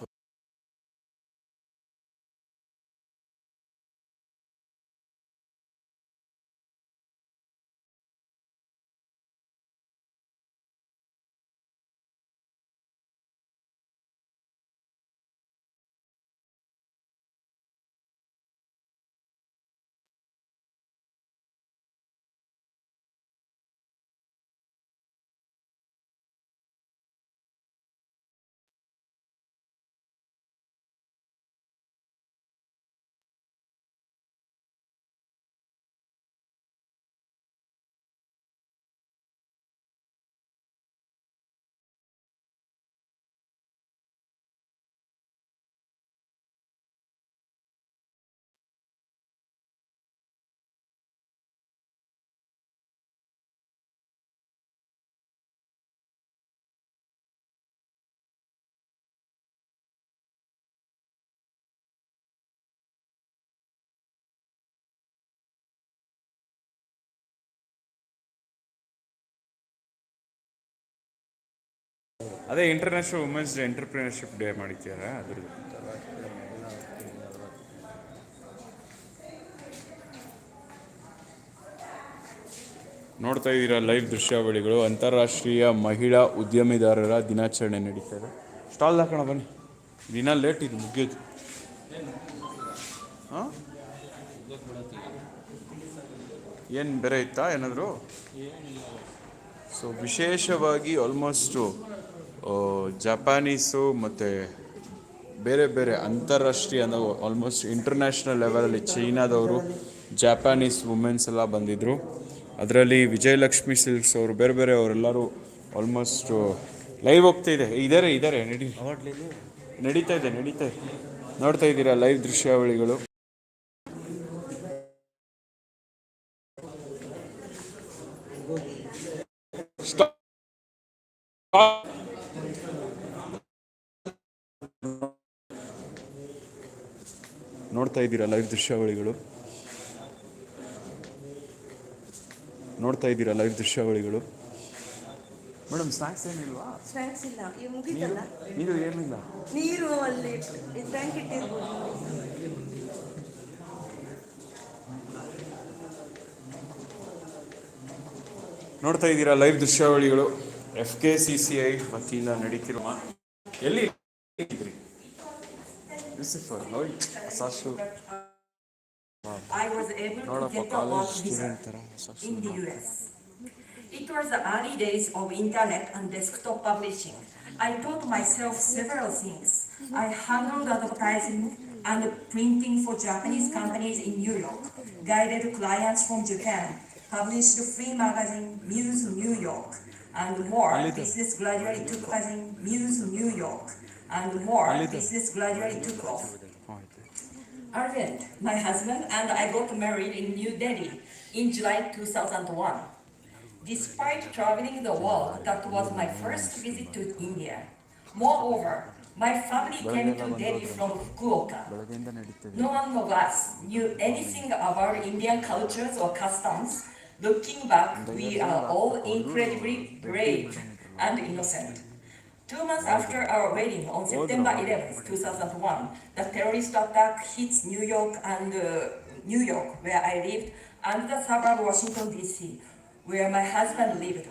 S2: ಅದೇ international women's day entrepreneurship day ಮಾಡಿದ್ದಾರೆ ಅದ್ರದ್ದು ನೋಡ್ತಾ ಇದ್ದೀರಾ ಲೈವ್ ದೃಶ್ಯಾವಳಿಗಳು. ಅಂತಾರಾಷ್ಟ್ರೀಯ ಮಹಿಳಾ ಉದ್ಯಮಿದಾರರ ದಿನಾಚರಣೆ ನಡೀತಾ ಇದೆ. ಸ್ಟಾಲ್ ಹಾಕೋಣ ಬನ್ನಿ, ದಿನ ಲೇಟ್ ಇದು ಮುಗಿಯೋದು. ಹಾಂ ಏನು ಬೇರೆ ಇತ್ತಾ ಏನಾದರೂ? ಸೊ ವಿಶೇಷವಾಗಿ ಆಲ್ಮೋಸ್ಟು ಜಪಾನೀಸು ಮತ್ತು ಬೇರೆ ಬೇರೆ ಅಂತಾರಾಷ್ಟ್ರೀಯ ಅಂದರೆ ಆಲ್ಮೋಸ್ಟ್ ಇಂಟರ್ನ್ಯಾಷನಲ್ ಲೆವೆಲಲ್ಲಿ ಚೈನಾದವರು, ಜಾಪಾನೀಸ್ ವುಮೆನ್ಸ್ ಎಲ್ಲ ಬಂದಿದ್ದರು. ಅದರಲ್ಲಿ ವಿಜಯಲಕ್ಷ್ಮಿ ಸಿಲ್ಕ್ಸ್ ಅವರು, ಬೇರೆ ಬೇರೆ ಅವರೆಲ್ಲರೂ ಆಲ್ಮೋಸ್ಟ್ ಲೈವ್ ಹೋಗ್ತಾ ಇದೆ. ಇದ್ದಾರೆ ನಡೀತಾ ಇದೆ. ನೋಡ್ತಾ ಇದ್ದೀರಾ ಲೈವ್ ದೃಶ್ಯಾವಳಿಗಳು. ನೋಡ್ತಾ ಇದ್ದೀರಾ ಲೈವ್ ದೃಶ್ಯಾವಳಿಗಳು. ಮೇಡಮ್ ಸ್ನ್ಯಾಕ್ಸ್ ಏನಿಲ್ವಾ?
S7: ಸ್ನ್ಯಾಕ್ಸ್ ಇಲ್ಲ, ಈಗ ಮುಗೀತಲ್ಲ.
S2: ನೀರು ಏನಿಲ್ಲ?
S7: ನೀರು ಅಲ್ಲಿ ಟ್ಯಾಂಕ್ ಇಟ್ಟಿರ್ಬೋದು.
S2: ನೋಡ್ತಾ ಇದ್ದೀರಾ ಲೈವ್ ದೃಶ್ಯಾವಳಿಗಳು. FKCCI ವತಿಯಿಂದ ನಡೀತಿರುವ ಎಲ್ಲಿ
S4: I was able to get a work visa in the US. It was the early days of internet and desktop publishing. I taught myself several things. I handled advertising and printing for Japanese companies in New York, guided clients from Japan, published free magazine Muse New York, and more. Business gradually took magazine Muse New York, and more. Business gradually took off. Arvind, my husband, and I got married in New Delhi in July 2001. Despite traveling the world, that was my first visit to India. Moreover, my family came to Delhi from Fukuoka. No one of us knew anything about Indian cultures or customs. Looking back, we are all incredibly brave and innocent. 2 months after our wedding, on September 11th, 2001, the terrorist attack hits New York, where I lived, and the suburb of Washington, D.C., where my husband lived.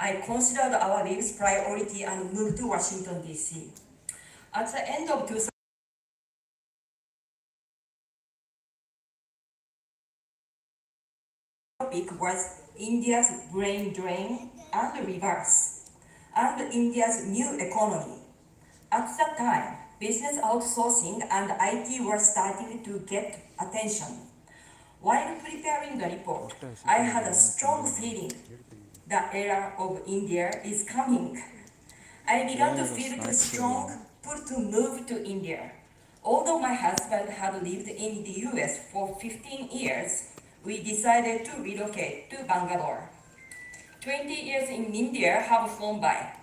S8: I considered our lives priority and moved to Washington, D.C. At the end of 2000, topic was India's brain drain and reverse, and India's new economy. At that time, business outsourcing and IT were starting to get attention. While preparing the report, I had a strong feeling the era of India is coming. I began to feel too strong pull to move to India. Although my husband had lived in the US for 15 years, we decided to relocate to Bangalore. 20 years in India have flown by.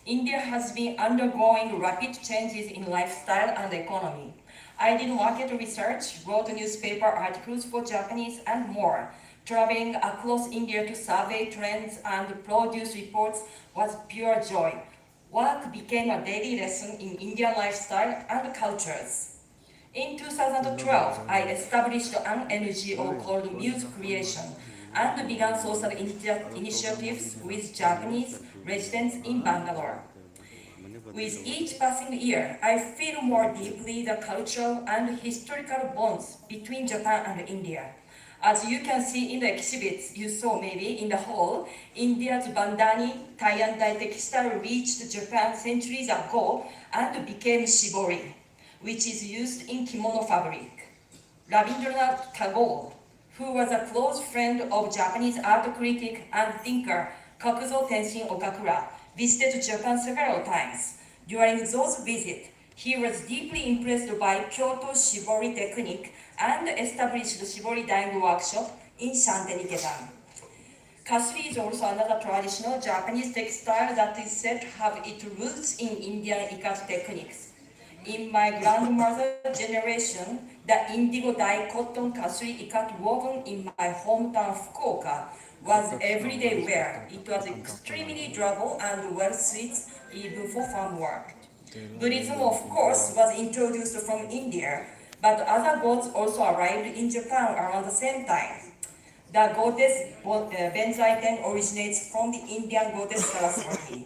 S8: India has been undergoing rapid changes in lifestyle and economy. I did market research, wrote newspaper articles for Japanese and more. Traveling across India to survey trends and produce reports was pure joy. Work became a daily lesson in Indian lifestyle and cultures. In 2012, I established an NGO called Muse Creation and began social initiatives with Japanese residents in Bangalore. With each passing year, I feel more deeply the cultural and historical bonds between Japan and India. As you can see in the exhibits you saw maybe in the hall, India's Bandhani tie-and-dye textile reached Japan centuries ago and became shibori, which is used in kimono fabric. Rabindranath Tagore, who was a close friend of Japanese art critic and thinker Kakuzo Tenshin Okakura, visited Japan several times. During those visits, he was deeply impressed by Kyoto shibori technique and established the shibori dyeing workshop in Shantiniketan. Kasuri is also another traditional Japanese textile that is said to have its roots in Indian ikat techniques. In my grandmother's generation, the indigo dye cotton kasuri ikat woven in my hometown Fukuoka was everyday wear. It was extremely durable and well suited even for farm work. Buddhism, of course, was introduced from India, but other gods also arrived in Japan around the same time. The goddess Benzaiten originates from the Indian goddess Saraswati.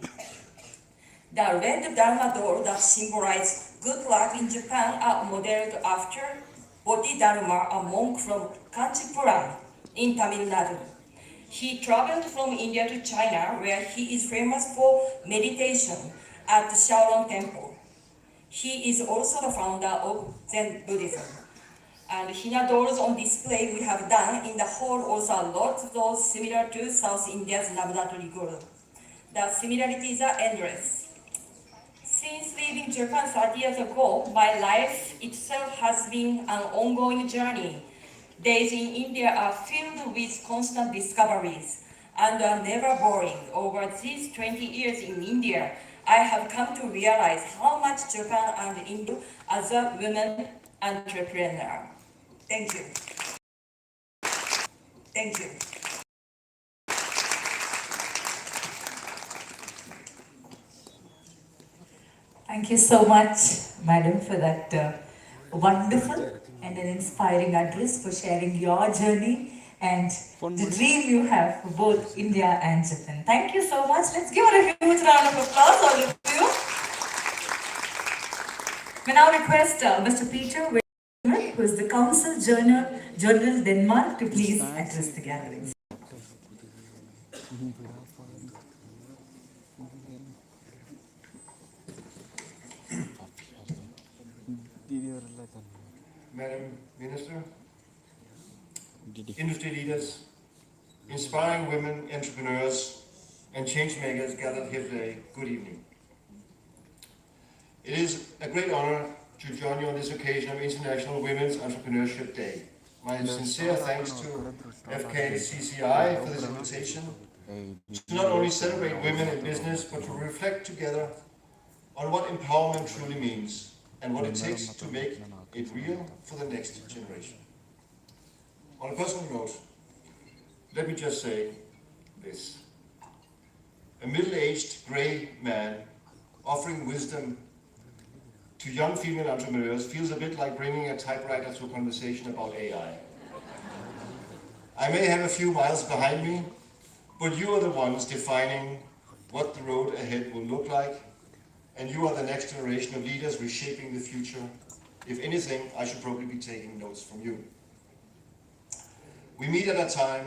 S8: The red Dharma doll that symbolizes good luck in Japan are modeled after Bodhidharma, a monk from Kanchipuram in Tamil Nadu. He traveled from India to China, where he is famous for meditation at the Shaolin Temple. He is also the founder of Zen Buddhism. And Hina dolls on display we have done in the hall also are lots of those similar to South India's laboratory girl. The similarities are endless. Since leaving Japan 30 years ago, my life itself has been an ongoing journey. Days in India are filled with constant discoveries and are never boring. Over these 20 years in India, I have come to realize how much Japan and India as a women entrepreneur. Thank you. Thank you.
S4: Thank you so much, Madam, for that wonderful and an inspiring address, for sharing your journey and the dream you have for both India and Japan. Thank you so much. Let's give her a huge round of applause, all of you. We now request Mr. Peter, who is the Council General Denmark, to please address the gathering.
S9: Madam Minister, industry leaders, inspiring women entrepreneurs, and change makers gathered here today, good evening. It is a great honor to join you on this occasion of International Women's Entrepreneurship Day. My sincere thanks to FKCCI for this invitation to not only celebrate women in business, but to reflect together on what empowerment truly means and what it takes to make it real for the next generation. On a personal note, let me just say this. A middle-aged grey man offering wisdom to young female entrepreneurs feels a bit like bringing a typewriter to a conversation about AI. I may have a few miles behind me, but you are the ones defining what the road ahead will look like, and you are the next generation of leaders reshaping the future. If anything, I should probably be taking notes from you. We meet at a time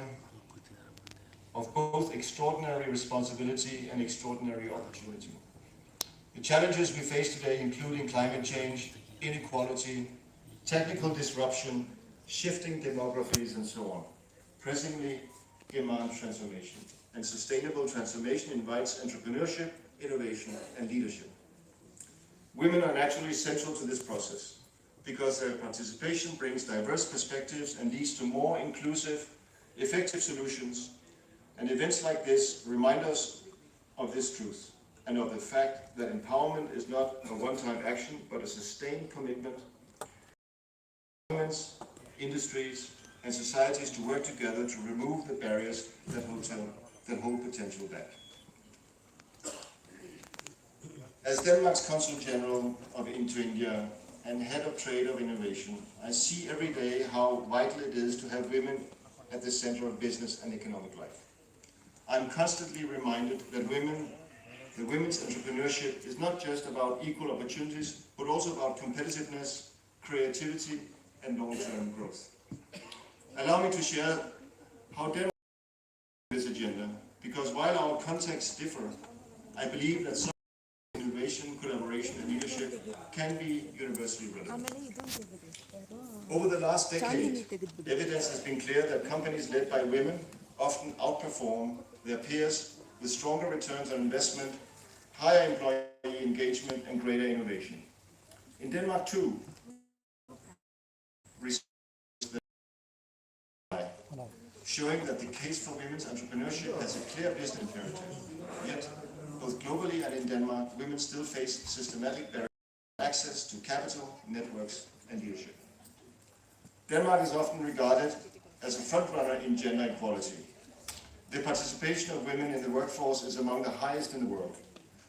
S9: of both extraordinary responsibility and extraordinary opportunity. The challenges we face today, including climate change, inequality, technical disruption, shifting demographies, and so on, pressingly demand transformation. And sustainable transformation invites entrepreneurship, innovation, and leadership. Women are naturally central to this process because their participation brings diverse perspectives and leads to more inclusive, effective solutions. And events like this remind us of this truth and of the fact that empowerment is not a one-time action, but a sustained commitment. Governments, industries, and societies to work together to remove the barriers that hold potential back. As Denmark's Consul General to India and Head of Trade of Innovation, I see every day how vital it is to have women at the center of business and economic life. I'm constantly reminded that women's entrepreneurship is not just about equal opportunities, but also about competitiveness, creativity, and long-term growth. Allow me to share how Denmark this agenda, because while our contexts differ, I believe that some innovation, collaboration, and leadership can be universally relevant. Over the last decade, evidence has been clear that companies led by women often outperform their peers with stronger returns on investment, higher employee engagement, and greater innovation. In Denmark too, showing that the case for women's entrepreneurship has a clear business imperative. Yet, both globally and in Denmark, women still face systematic barriers to access to capital, networks, and leadership. Denmark is often regarded as a frontrunner in gender equality. The participation of women in the workforce is among the highest in the world.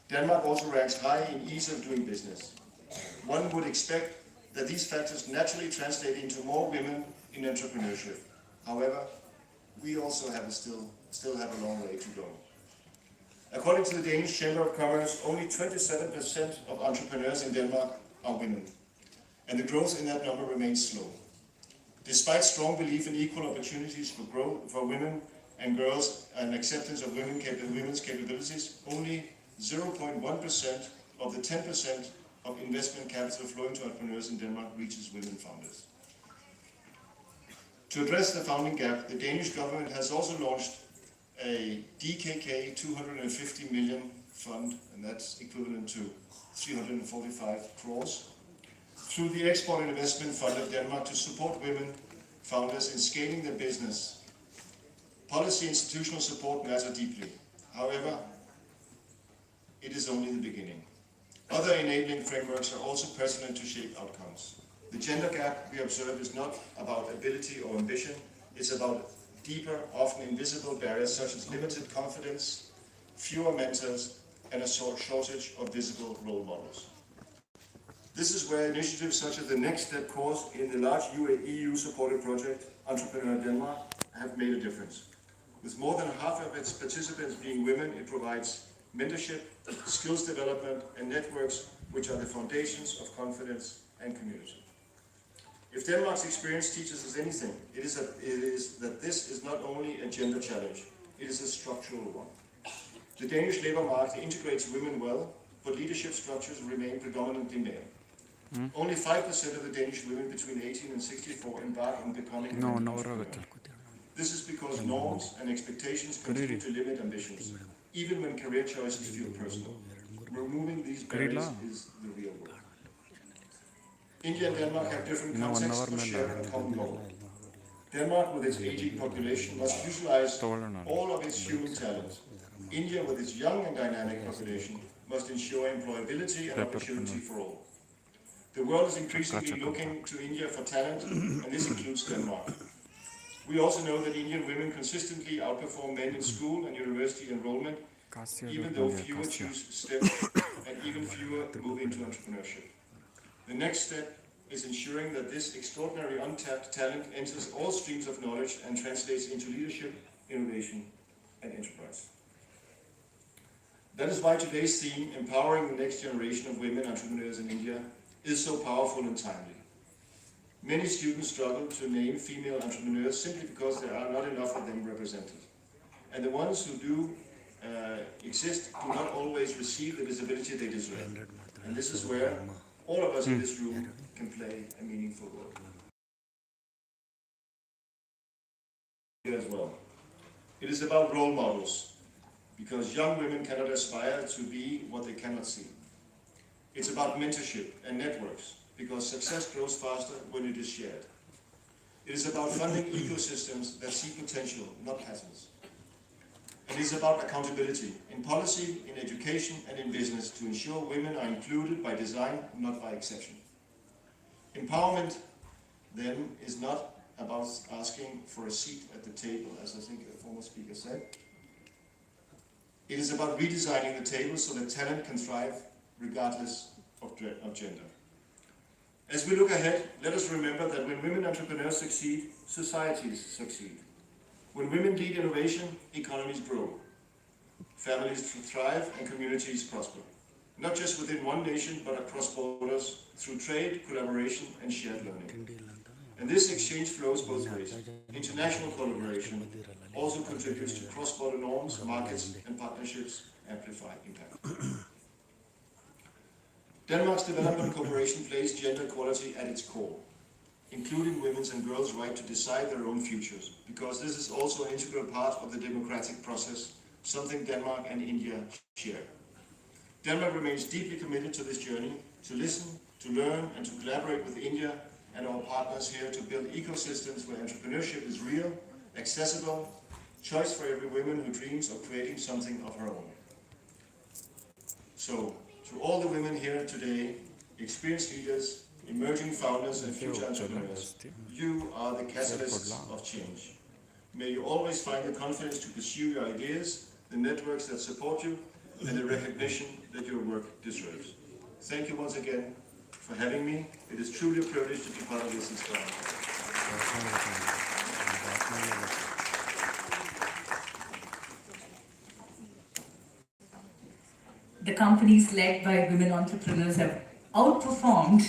S9: Denmark also ranks high in ease of doing business. One would expect that these factors naturally translate into more women in entrepreneurship. However, we also still have a long way to go. According to the Danish Chamber of Commerce, only 27% of entrepreneurs in Denmark are women, and the growth in that number remains slow. Despite strong belief in equal opportunities for growth for women and girls and acceptance of women's capabilities, only 0.1% of the 10% of investment capital flowing to entrepreneurs in Denmark reaches women founders. To address the founding gap, the Danish government has also launched a DKK 250 million fund, and that's equivalent to 345 crores, through the Export and Investment Fund of Denmark to support women founders in scaling their business. Policy institutional support matter deeply. However, it is only the beginning. Other enabling frameworks are also pertinent to shape outcomes. The gender gap we observe is not about ability or ambition, it's about deeper, often invisible barriers such as limited confidence, fewer mentors, and a shortage of visible role models. This is where initiatives such as the Next Step course in the large EU-supported project, Entrepreneur Denmark, have made a difference. With more than half of its participants being women, it provides mentorship, skills development, and networks which are the foundations of confidence and community. If Denmark's experience teaches us anything, it is that this is not only a gender challenge, it is a structural one. The Danish labour market integrates women well, but leadership structures remain predominantly male. Only 5% of the Danish women between 18 and 64 embark on becoming an entrepreneur. This is because norms and expectations continue to limit ambitions, even when career choices feel personal. Removing these barriers is the real work. India and Denmark have different contexts but share a common goal. Denmark, with its aging population, must utilize all of its human talent. India, with its young and dynamic population, must ensure employability and opportunity for all. The world is increasingly looking to India for talent, and this includes Denmark. We also know that Indian women consistently outperform men in school and university enrollment, even though fewer choose STEM and even fewer move into entrepreneurship. The next step is ensuring that this extraordinary untapped talent enters all streams of knowledge and translates into leadership, innovation, and enterprise. That is why today's theme, empowering the next generation of women entrepreneurs in India, is so powerful and timely. Many students struggle to name female entrepreneurs simply because there are not enough of them represented. And the ones who do exist do not always receive the visibility they deserve. And this is where all of us in this room can play a meaningful role. As well. It is about role models, because young women cannot aspire to be what they cannot see. It's about mentorship and networks, because success grows faster when it is shared. It is about funding ecosystems that see potential, not patterns. It is about accountability in policy, in education, and in business to ensure women are included by design, not by exception. Empowerment, then, is not about asking for a seat at the table, as I think the former speaker said. It is about redesigning the table so that talent can thrive regardless of gender. As we look ahead, let us remember that when women entrepreneurs succeed, societies succeed. When women lead innovation, economies grow. Families thrive and communities prosper. Not just within one nation, but across borders through trade, collaboration, and shared learning. And this exchange flows both ways. International collaboration also contributes to cross-border norms, markets, and partnerships amplify impact. Denmark's development cooperation places gender equality at its core, including women's and girls' right to decide their own futures, because this is also an integral part of the democratic process, something Denmark and India share. Denmark remains deeply committed to this journey, to listen, to learn, and to collaborate with India and our partners here to build ecosystems where entrepreneurship is real, accessible, choice for every woman who dreams of creating something of her own. So, to all the women here today, experienced leaders, emerging founders and future entrepreneurs, you are the catalysts of change. May you always find the confidence to pursue your ideas, the networks that support you, and the recognition that your work deserves. Thank you once again for having me. It is truly a privilege to be part of this inspiring.
S4: The companies led by women entrepreneurs have outperformed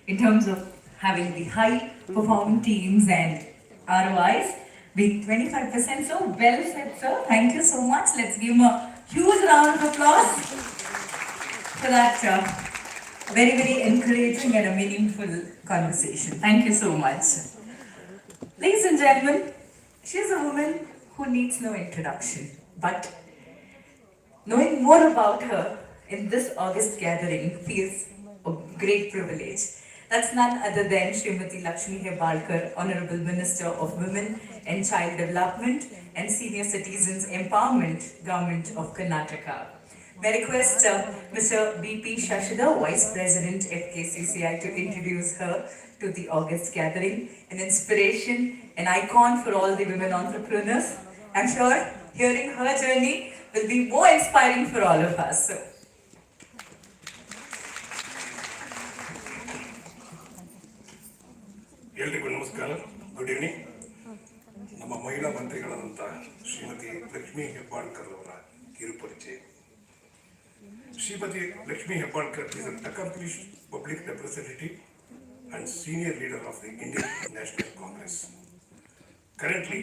S4: in terms of having the high performing teams and ROIs being 25%. So well said, sir. Thank you so much. Let's give him a huge round of applause for that very, very encouraging and a meaningful conversation. Thank you so much. Ladies and gentlemen, she's a woman who needs no introduction, but knowing more about her in this August gathering feels a great privilege. That's none other than Srimati Lakshmi Hebbalkar, Honorable Minister of Women and Child Development and Senior Citizens Empowerment, Government of Karnataka. May I request Mr. B.P. Shashida, Vice President FKCCI, to introduce her to the August gathering, an inspiration, an icon for all the women entrepreneurs. I'm sure hearing her journey will be more inspiring for all of us. So.
S10: ಎಲ್ರಿಗೂ ನಮಸ್ಕಾರ, good evening. ನಮ್ಮ ಮಹಿಳಾ ಮಂತ್ರಿಗಳಾದಂಥ ಶ್ರೀಮತಿ ಲಕ್ಷ್ಮೀ ಹೆಬ್ಬಾಳ್ಕರ್ ಅವರ ಕಿರುಪರಿಚಯ. Shrimati Lakshmi Hebbalkar is an accomplished public representative and senior leader of the Indian National Congress, currently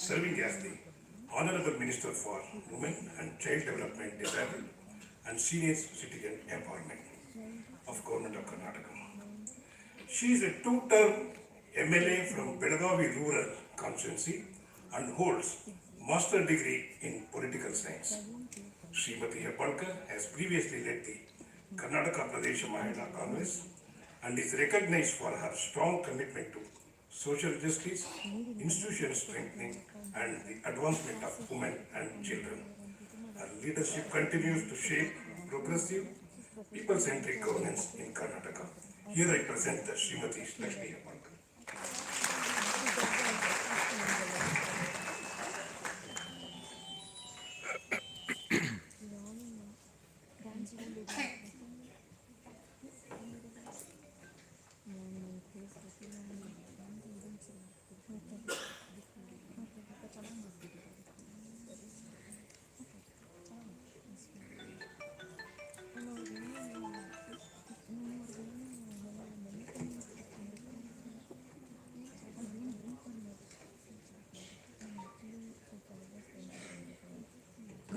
S10: serving as the Honorable Minister for Women and Child Development, Disabled and Senior Citizen Empowerment of Government of Karnataka. She is a two-term MLA from Belagavi Rural Constituency and holds Master degree in Political Science. Srimati Hebbalkar has previously led the Karnataka Pradesh Mahila Congress and is recognized for her strong commitment to social justice, institution strengthening and the advancement of women and children. Her leadership continues to shape progressive, people-centric governance in Karnataka. Here I present the Srimati Lakshmi Hebbalkar.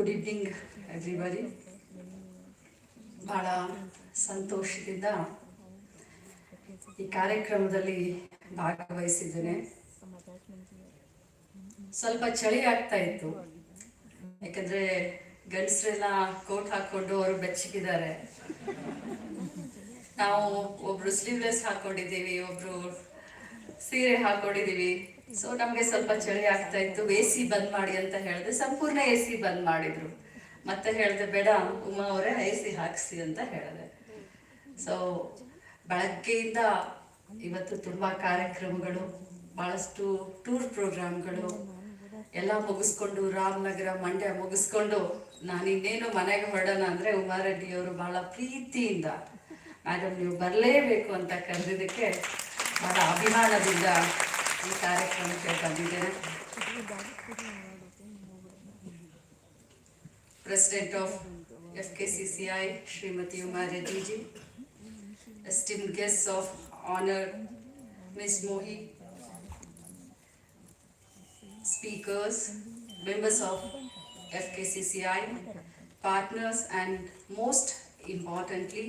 S5: Good evening everybody. ಭಾಳ ಸಂತೋಷದಿಂದ ಈ ಕಾರ್ಯಕ್ರಮದಲ್ಲಿ ಭಾಗವಹಿಸಿದ್ದೇನೆ. ಸ್ವಲ್ಪ ಚಳಿ ಆಗ್ತಾ ಇತ್ತು, ಯಾಕಂದ್ರೆ ಗಂಡಸರೆಲ್ಲ coat ಹಾಕೊಂಡು ಅವರು ಬೆಚ್ಚಗಿದ್ದಾರೆ. ನಾವು ಒಬ್ರು ಸ್ಲೀವ್ಲೆಸ್ ಹಾಕೊಂಡಿದ್ದೀವಿ, ಒಬ್ರು ಸೀರೆ ಹಾಕೊಂಡಿದ್ದೀವಿ. ಸೊ ನಮಗೆ ಸ್ವಲ್ಪ ಚಳಿ ಆಗ್ತಾ ಇತ್ತು. AC ಬಂದ್ ಮಾಡಿ ಅಂತ ಹೇಳಿದೆ, ಸಂಪೂರ್ಣ AC ಬಂದ್ ಮಾಡಿದ್ರು. ಮತ್ತೆ ಹೇಳಿದೆ ಬೇಡ ಉಮಾ ಅವರೇ AC ಹಾಕ್ಸಿ ಅಂತ ಹೇಳಿದೆ. ಸೊ ಬೆಳಗ್ಗೆಯಿಂದ ಇವತ್ತು ತುಂಬಾ ಕಾರ್ಯಕ್ರಮಗಳು, ಬಹಳಷ್ಟು ಟೂರ್ ಪ್ರೋಗ್ರಾಮ್ಗಳು ಎಲ್ಲ ಮುಗಿಸ್ಕೊಂಡು ರಾಮನಗರ ಮಂಡ್ಯ ಮುಗಿಸ್ಕೊಂಡು ನಾನು ಇನ್ನೇನು ಮನೆಗೆ ಹೊರಡೋಣ ಅಂದ್ರೆ ಉಮಾರೆಡ್ಡಿ ಅವರು ಬಹಳ ಪ್ರೀತಿಯಿಂದ ಮೇಡಮ್ ನೀವು ಬರಲೇಬೇಕು ಅಂತ ಕರೆದಿದ್ದಕ್ಕೆ ಬಹಳ ಅಭಿಮಾನದಿಂದ ಈ ಕಾರ್ಯಕ್ರಮಕ್ಕೆ ಬಂದಿದ್ದೇನೆ. President of FKCCI Shrimati Uma Reddy ji, esteemed guests of honor Ms. Mohi, speakers, members of FKCCI, partners, and most importantly,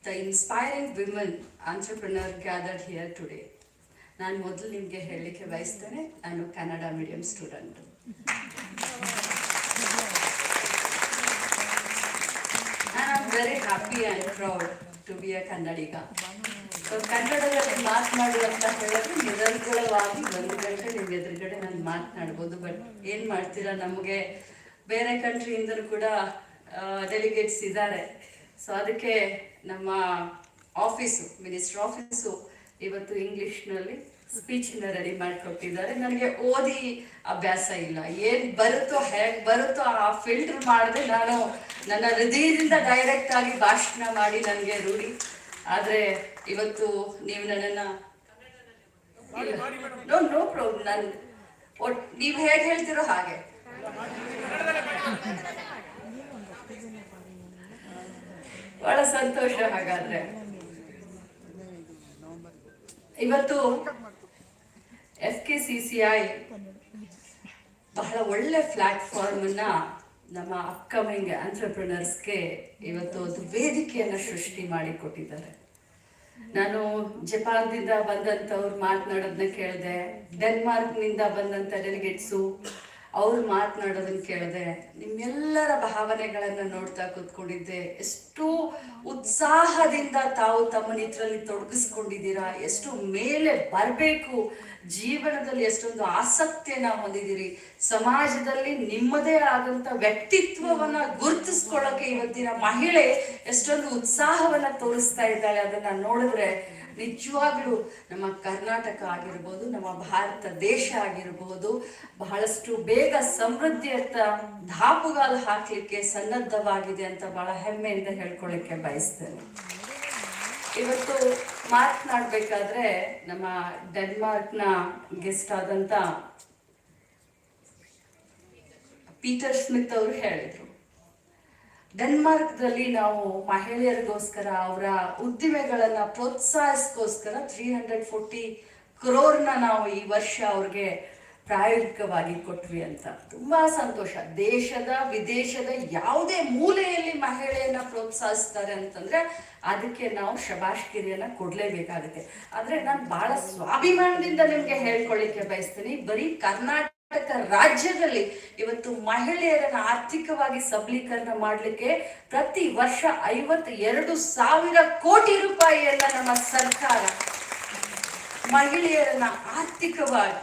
S5: the inspiring women entrepreneur gathered here today. ನಾನು ಮೊದಲು ನಿಮಗೆ ಹೇಳಲಿಕ್ಕೆ ಬಯಸ್ತೇನೆ, ನಾನು Kannada medium student. And I'm very happy and proud to be a Kannadiga. So ಕನ್ನಡದಲ್ಲಿ ಮಾತನಾಡು ಅಂತ ಹೇಳಿದ್ರೆ ನಿರಂತರವಾಗಿ 1 ಗಂಟೆ ನಿಮ್ಮ ಎದುರುಗಡೆ ನಾನು ಮಾತನಾಡ್ಬೋದು. ಬಟ್ ಏನು ಮಾಡ್ತೀರಾ, ನಮಗೆ ಬೇರೆ ಕಂಟ್ರಿಯಿಂದಲೂ ಕೂಡ ಡೆಲಿಗೇಟ್ಸ್ ಇದ್ದಾರೆ. ಸೊ ಅದಕ್ಕೆ ನಮ್ಮ ಆಫೀಸು, ಮಿನಿಸ್ಟರ್ ಆಫೀಸು ಇವತ್ತು ಇಂಗ್ಲಿಷ್ನಲ್ಲಿ ಸ್ಪೀಚನ್ನ ರೆಡಿ ಮಾಡಿಕೊಟ್ಟಿದ್ದಾರೆ. ನನಗೆ ಓದಿ ಅಭ್ಯಾಸ ಇಲ್ಲ, ಏನು ಬರುತ್ತೋ ಹೇಗೆ ಬರುತ್ತೋ ಆ ಫಿಲ್ಟರ್ ಮಾಡದೆ ನಾನು ನನ್ನ ಹೃದಯದಿಂದ ಡೈರೆಕ್ಟ್ ಆಗಿ ಭಾಷಣ ಮಾಡಿ ನನಗೆ ರೂಢಿ. ಆದರೆ ಇವತ್ತು ನೀವು ನನ್ನನ್ನು ನೋ ಪ್ರಾಬ್ಲಮ್, ನಾನು ನೀವು ಹೇಗೆ ಹೇಳ್ತಿರೋ ಹಾಗೆ. ಬಹಳ ಸಂತೋಷ. ಹಾಗಾದ್ರೆ ಇವತ್ತು FKCCI ಬಹಳ ಒಳ್ಳೆ ಪ್ಲಾಟ್ಫಾರ್ಮ್ ಅನ್ನ ನಮ್ಮ ಅಪ್ಕಮಿಂಗ್ ಆಂಟ್ರಪ್ರಿನರ್ಸ್ಗೆ ಇವತ್ತು ಒಂದು ವೇದಿಕೆಯನ್ನ ಸೃಷ್ಟಿ ಮಾಡಿ ಕೊಟ್ಟಿದ್ದಾರೆ. ನಾನು ಜಪಾನ್ದಿಂದ ಬಂದಂಥವ್ರು ಮಾತನಾಡೋದನ್ನ ಕೇಳಿದೆ, ಡೆನ್ಮಾರ್ಕ್ನಿಂದ ಬಂದಂಥ ಡೆಲಿಗೇಟ್ಸು ಅವ್ರು ಮಾತನಾಡೋದನ್ನ ಕೇಳಿದೆ. ನಿಮ್ಮೆಲ್ಲರ ಭಾವನೆಗಳನ್ನು ನೋಡ್ತಾ ಕೂತ್ಕೊಂಡಿದ್ದೆ. ಎಷ್ಟು ಉತ್ಸಾಹದಿಂದ ತಾವು ತಮ್ಮನ್ನ ಇದರಲ್ಲಿ ತೊಡಗಿಸ್ಕೊಂಡಿದ್ದೀರಾ, ಎಷ್ಟು ಮೇಲೆ ಬರಬೇಕು, ಜೀವನದಲ್ಲಿ ಎಷ್ಟೊಂದು ಆಸಕ್ತಿಯನ್ನ ಹೊಂದಿದ್ದೀರಿ, ಸಮಾಜದಲ್ಲಿ ನಿಮ್ಮದೇ ಆದಂಥ ವ್ಯಕ್ತಿತ್ವವನ್ನ ಗುರುತಿಸ್ಕೊಳ್ಳೋಕೆ ಇವತ್ತಿನ ಮಹಿಳೆ ಎಷ್ಟೊಂದು ಉತ್ಸಾಹವನ್ನ ತೋರಿಸ್ತಾ ಇದ್ದಾಳೆ. ಅದನ್ನ ನೋಡಿದ್ರೆ ನಿಜವಾಗ್ಲೂ ನಮ್ಮ ಕರ್ನಾಟಕ ಆಗಿರ್ಬೋದು, ನಮ್ಮ ಭಾರತ ದೇಶ ಆಗಿರ್ಬೋದು, ಬಹಳಷ್ಟು ಬೇಗ ಸಮೃದ್ಧಿಯತ್ತ ದಾಪುಗಾಲು ಹಾಕ್ಲಿಕ್ಕೆ ಸನ್ನದ್ಧವಾಗಿದೆ ಅಂತ ಬಹಳ ಹೆಮ್ಮೆಯಿಂದ ಹೇಳ್ಕೊಳ್ಳಿಕ್ಕೆ ಬಯಸ್ತೇನೆ. ಇವತ್ತು ಮಾತನಾಡ್ಬೇಕಾದ್ರೆ ನಮ್ಮ ಡೆನ್ಮಾರ್ಕ್ನ ಗೆಸ್ಟ್ ಆದಂತ ಪೀಟರ್ ಸ್ಮಿತ್ ಅವರು ಹೇಳಿದ್ರು, ಡೆನ್ಮಾರ್ಕ್ದಲ್ಲಿ ನಾವು ಮಹಿಳೆಯರಿಗೋಸ್ಕರ ಅವರ ಉದ್ದಿಮೆಗಳನ್ನ ಪ್ರೋತ್ಸಾಹಿಸೋಸ್ಕರ 340 crore ನಾವು ಈ ವರ್ಷ ಅವ್ರಿಗೆ ಪ್ರಾಯೋಗಿಕವಾಗಿ ಕೊಟ್ವಿ ಅಂತ. ತುಂಬಾ ಸಂತೋಷ. ದೇಶದ ವಿದೇಶದ ಯಾವುದೇ ಮೂಲೆಯಲ್ಲಿ ಮಹಿಳೆಯನ್ನ ಪ್ರೋತ್ಸಾಹಿಸ್ತಾರೆ ಅಂತಂದ್ರೆ ಅದಕ್ಕೆ ನಾವು ಶಬಾಷ್ಕಿರಿಯನ್ನ ಕೊಡ್ಲೇಬೇಕಾಗುತ್ತೆ. ಆದ್ರೆ ನಾನು ಬಹಳ ಸ್ವಾಭಿಮಾನದಿಂದ ನಿಮ್ಗೆ ಹೇಳ್ಕೊಳ್ಳಿಕ್ಕೆ ಬಯಸ್ತೀನಿ, ಬರೀ ಕರ್ನಾಟಕ ರಾಜ್ಯದಲ್ಲಿ ಇವತ್ತು ಮಹಿಳೆಯರನ್ನ ಆರ್ಥಿಕವಾಗಿ ಸಬಲೀಕರಣ ಮಾಡಲಿಕ್ಕೆ ಪ್ರತಿ ವರ್ಷ 52,000 ಕೋಟಿ ರೂಪಾಯಿಯನ್ನ ನಮ್ಮ ಸರ್ಕಾರ ಮಹಿಳೆಯರನ್ನ ಆರ್ಥಿಕವಾಗಿ,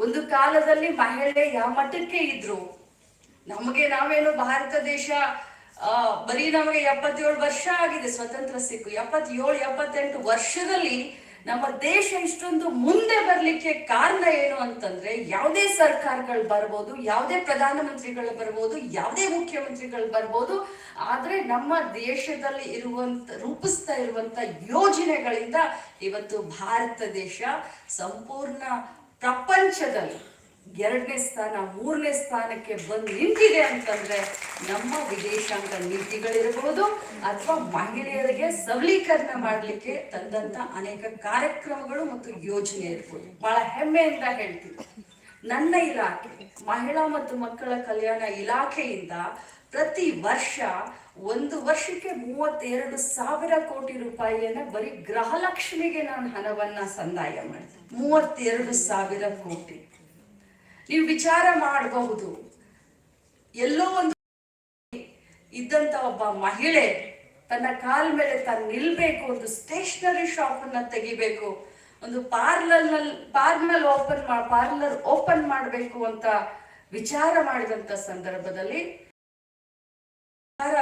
S5: ಒಂದು ಕಾಲದಲ್ಲಿ ಮಹಿಳೆ ಯಾವ ಮಟ್ಟಕ್ಕೆ ಇದ್ರು, ನಮಗೆ ನಾವೇನು ಭಾರತ ದೇಶ ಬರೀ ನಮಗೆ 77 ವರ್ಷ ಆಗಿದೆ ಸ್ವತಂತ್ರ ಸಿಕ್ಕು, 77-78 ವರ್ಷದಲ್ಲಿ ನಮ್ಮ ದೇಶ ಇಷ್ಟೊಂದು ಮುಂದೆ ಬರ್ಲಿಕ್ಕೆ ಕಾರಣ ಏನು ಅಂತಂದ್ರೆ, ಯಾವುದೇ ಸರ್ಕಾರಗಳು ಬರ್ಬೋದು, ಯಾವುದೇ ಪ್ರಧಾನಮಂತ್ರಿಗಳು ಬರ್ಬೋದು, ಯಾವುದೇ ಮುಖ್ಯಮಂತ್ರಿಗಳು ಬರ್ಬೋದು, ಆದ್ರೆ ನಮ್ಮ ದೇಶದಲ್ಲಿ ರೂಪಿಸ್ತಾ ಇರುವಂತ ಯೋಜನೆಗಳಿಂದ ಇವತ್ತು ಭಾರತ ದೇಶ ಸಂಪೂರ್ಣ ಪ್ರಪಂಚದಲ್ಲಿ 2ನೇ ಸ್ಥಾನ 3ನೇ ಸ್ಥಾನಕ್ಕೆ ಬಂದು ನಿಂತಿದೆ ಅಂತಂದ್ರೆ ನಮ್ಮ ವಿದೇಶಾಂಗ ನೀತಿಗಳಿರಬಹುದು ಅಥವಾ ಮಹಿಳೆಯರಿಗೆ ಸಬಲೀಕರಣ ಮಾಡಲಿಕ್ಕೆ ತಂದಂತ ಅನೇಕ ಕಾರ್ಯಕ್ರಮಗಳು ಮತ್ತು ಯೋಜನೆ ಇರ್ಬೋದು. ಬಹಳ ಹೆಮ್ಮೆಯಿಂದ ಹೇಳ್ತೀವಿ.
S7: ನನ್ನ ಇಲಾಖೆ ಮಹಿಳಾ ಮತ್ತು ಮಕ್ಕಳ ಕಲ್ಯಾಣ ಇಲಾಖೆಯಿಂದ ಪ್ರತಿ ವರ್ಷ ಒಂದು ವರ್ಷಕ್ಕೆ 32,000 ಕೋಟಿ ರೂಪಾಯಿಯನ್ನ ಬರೀ ಗೃಹಲಕ್ಷ್ಮಿಗೆ ನಾನು ಹಣವನ್ನ ಸಂದಾಯ ಮಾಡಿದೆ. 32,000 ಕೋಟಿ. ನೀವು ವಿಚಾರ ಮಾಡಬಹುದು, ಎಲ್ಲೋ ಒಂದು ಇದ್ದಂತ ಒಬ್ಬ ಮಹಿಳೆ ತನ್ನ ಕಾಲ ಮೇಲೆ ತಾನು ನಿಲ್ಬೇಕು, ಒಂದು ಸ್ಟೇಷನರಿ ಶಾಪ್ ಅನ್ನ ತೆಗಿಬೇಕು, ಒಂದು ಪಾರ್ಲರ್ ಓಪನ್ ಮಾಡಬೇಕು ಅಂತ ವಿಚಾರ ಮಾಡಿದಂತ ಸಂದರ್ಭದಲ್ಲಿ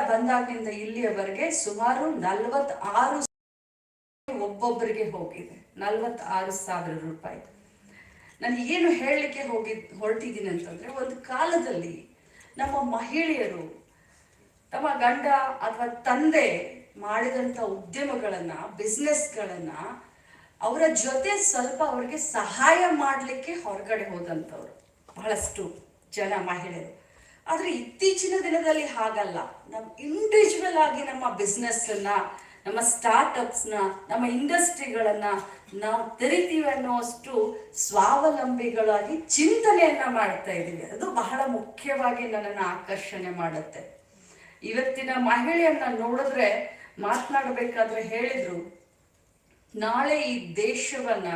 S7: ಬಂದಾಗಿಂದ ಇಲ್ಲಿಯವರೆಗೆ ಸುಮಾರು 46 ಒಬ್ಬೊಬ್ಬರಿಗೆ ಹೋಗಿದೆ. 46,000 ರೂಪಾಯಿ. ನಾನು ಏನು ಹೇಳಲಿಕ್ಕೆ ಹೊರಟಿದ್ದೀನಿ ಅಂತಂದ್ರೆ, ಒಂದು ಕಾಲದಲ್ಲಿ ನಮ್ಮ ಮಹಿಳೆಯರು ತಮ್ಮ ಗಂಡ ಅಥವಾ ತಂದೆ ಮಾಡಿದಂಥ ಉದ್ಯಮಗಳನ್ನ, ಬಿಸ್ನೆಸ್ಗಳನ್ನ ಅವರ ಜೊತೆ ಸ್ವಲ್ಪ ಅವರಿಗೆ ಸಹಾಯ ಮಾಡಲಿಕ್ಕೆ ಹೊರಗಡೆ ಹೋದಂಥವ್ರು ಬಹಳಷ್ಟು ಜನ ಮಹಿಳೆಯರು. ಆದರೆ ಇತ್ತೀಚಿನ ದಿನದಲ್ಲಿ ಹಾಗಲ್ಲ. ನಮ್ಮ ಇಂಡಿವಿಜುವಲ್ ಆಗಿ ನಮ್ಮ ಬಿಸ್ನೆಸ್ಸನ್ನ, ನಮ್ಮ ಸ್ಟಾರ್ಟ್ಅಪ್ಸ್ನ, ನಮ್ಮ ಇಂಡಸ್ಟ್ರಿಗಳನ್ನ ನಾವು ತೆರಿತೀವಿ ಅನ್ನೋಷ್ಟು ಸ್ವಾವಲಂಬಿಗಳಾಗಿ ಚಿಂತನೆಯನ್ನ ಮಾಡ್ತಾ ಇದ್ದೀವಿ. ಅದು ಬಹಳ ಮುಖ್ಯವಾಗಿ ನನ್ನನ್ನು ಆಕರ್ಷಣೆ ಮಾಡುತ್ತೆ. ಇವತ್ತಿನ ಮಹಿಳೆಯನ್ನ ನೋಡಿದ್ರೆ, ಮಾತನಾಡಬೇಕಾದ್ರೆ ಹೇಳಿದ್ರು, ನಾಳೆ ಈ ದೇಶವನ್ನ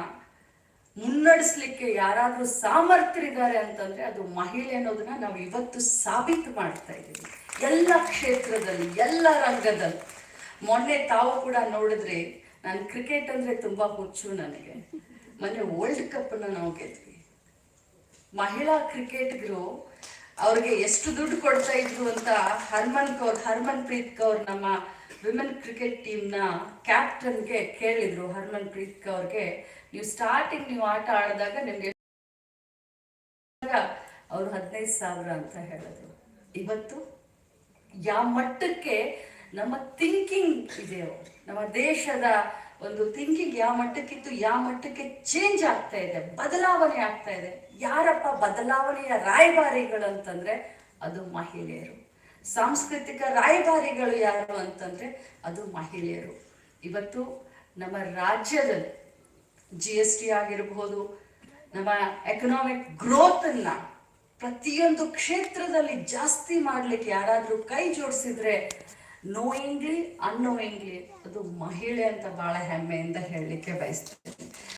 S7: ಮುನ್ನಡೆಸಲಿಕ್ಕೆ ಯಾರಾದ್ರೂ ಸಾಮರ್ಥ್ಯರಿದ್ದಾರೆ ಅಂತಂದ್ರೆ ಅದು ಮಹಿಳೆ ಅನ್ನೋದನ್ನ ನಾವು ಇವತ್ತು ಸಾಬೀತು ಮಾಡ್ತಾ ಇದ್ದೀವಿ. ಎಲ್ಲ ಕ್ಷೇತ್ರದಲ್ಲಿ, ಎಲ್ಲ ರಂಗದಲ್ಲಿ. ಮೊನ್ನೆ ತಾವು ಕೂಡ ನೋಡಿದ್ರೆ, ನಾನು ಕ್ರಿಕೆಟ್ ಅಂದ್ರೆ ತುಂಬಾ ಹುಚ್ಚು ನನಗೆ. ಮೊನ್ನೆ ವರ್ಲ್ಡ್ ಕಪ್ ನಾವು ಗೆದ್ವಿ. ಮಹಿಳಾ ಕ್ರಿಕೆಟ್ಗರು ಅವ್ರಿಗೆ ಎಷ್ಟು ದುಡ್ಡು ಕೊಡ್ತಾ ಇದ್ರು ಅಂತ ಹರ್ಮನ್ ಪ್ರೀತ್ ಕೌರ್ ನಮ್ಮ ವಿಮೆನ್ ಕ್ರಿಕೆಟ್ ಟೀಮ್ನ ಕ್ಯಾಪ್ಟನ್ಗೆ ಕೇಳಿದ್ರು. ಹರ್ಮನ್ ಪ್ರೀತ್ ಕೌರ್ಗೆ, ನೀವು ಆಟ ಆಡಿದಾಗ ನಿಮ್ಗೆ ಅವ್ರು 15,000 ಅಂತ ಹೇಳಿದ್ರು. ಇವತ್ತು ಯಾವ ಮಟ್ಟಕ್ಕೆ ನಮ್ಮ ಥಿಂಕಿಂಗ್ ಇದೆಯೋ, ನಮ್ಮ ದೇಶದ ಒಂದು ಥಿಂಕಿಂಗ್ ಯಾವ ಮಟ್ಟಕ್ಕಿತ್ತು, ಯಾವ ಮಟ್ಟಕ್ಕೆ ಚೇಂಜ್ ಆಗ್ತಾ ಇದೆ, ಬದಲಾವಣೆ ಆಗ್ತಾ ಇದೆ. ಯಾರಪ್ಪ ಬದಲಾವಣೆಯ ರಾಯಭಾರಿಗಳು ಅಂತಂದ್ರೆ ಅದು ಮಹಿಳೆಯರು. ಸಾಂಸ್ಕೃತಿಕ ರಾಯಭಾರಿಗಳು ಯಾರು ಅಂತಂದ್ರೆ ಅದು ಮಹಿಳೆಯರು. ಇವತ್ತು ನಮ್ಮ ರಾಜ್ಯದಲ್ಲಿ GST ಆಗಿರಬಹುದು, ನಮ್ಮ ಎಕನಾಮಿಕ್ ಗ್ರೋತ್ ಅನ್ನ ಪ್ರತಿಯೊಂದು ಕ್ಷೇತ್ರದಲ್ಲಿ ಜಾಸ್ತಿ ಮಾಡ್ಲಿಕ್ಕೆ ಯಾರಾದ್ರೂ ಕೈ ಜೋಡಿಸಿದ್ರೆ, ನೋಯಿಂಗ್ಲಿ ಅನ್ನೋಯಿಂಗ್ಲಿ ಅದು ಮಹಿಳೆ ಅಂತ ಬಹಳ ಹೆಮ್ಮೆಯಿಂದ ಹೇಳಲಿಕ್ಕೆ ಬಯಸ್ತೇನೆ.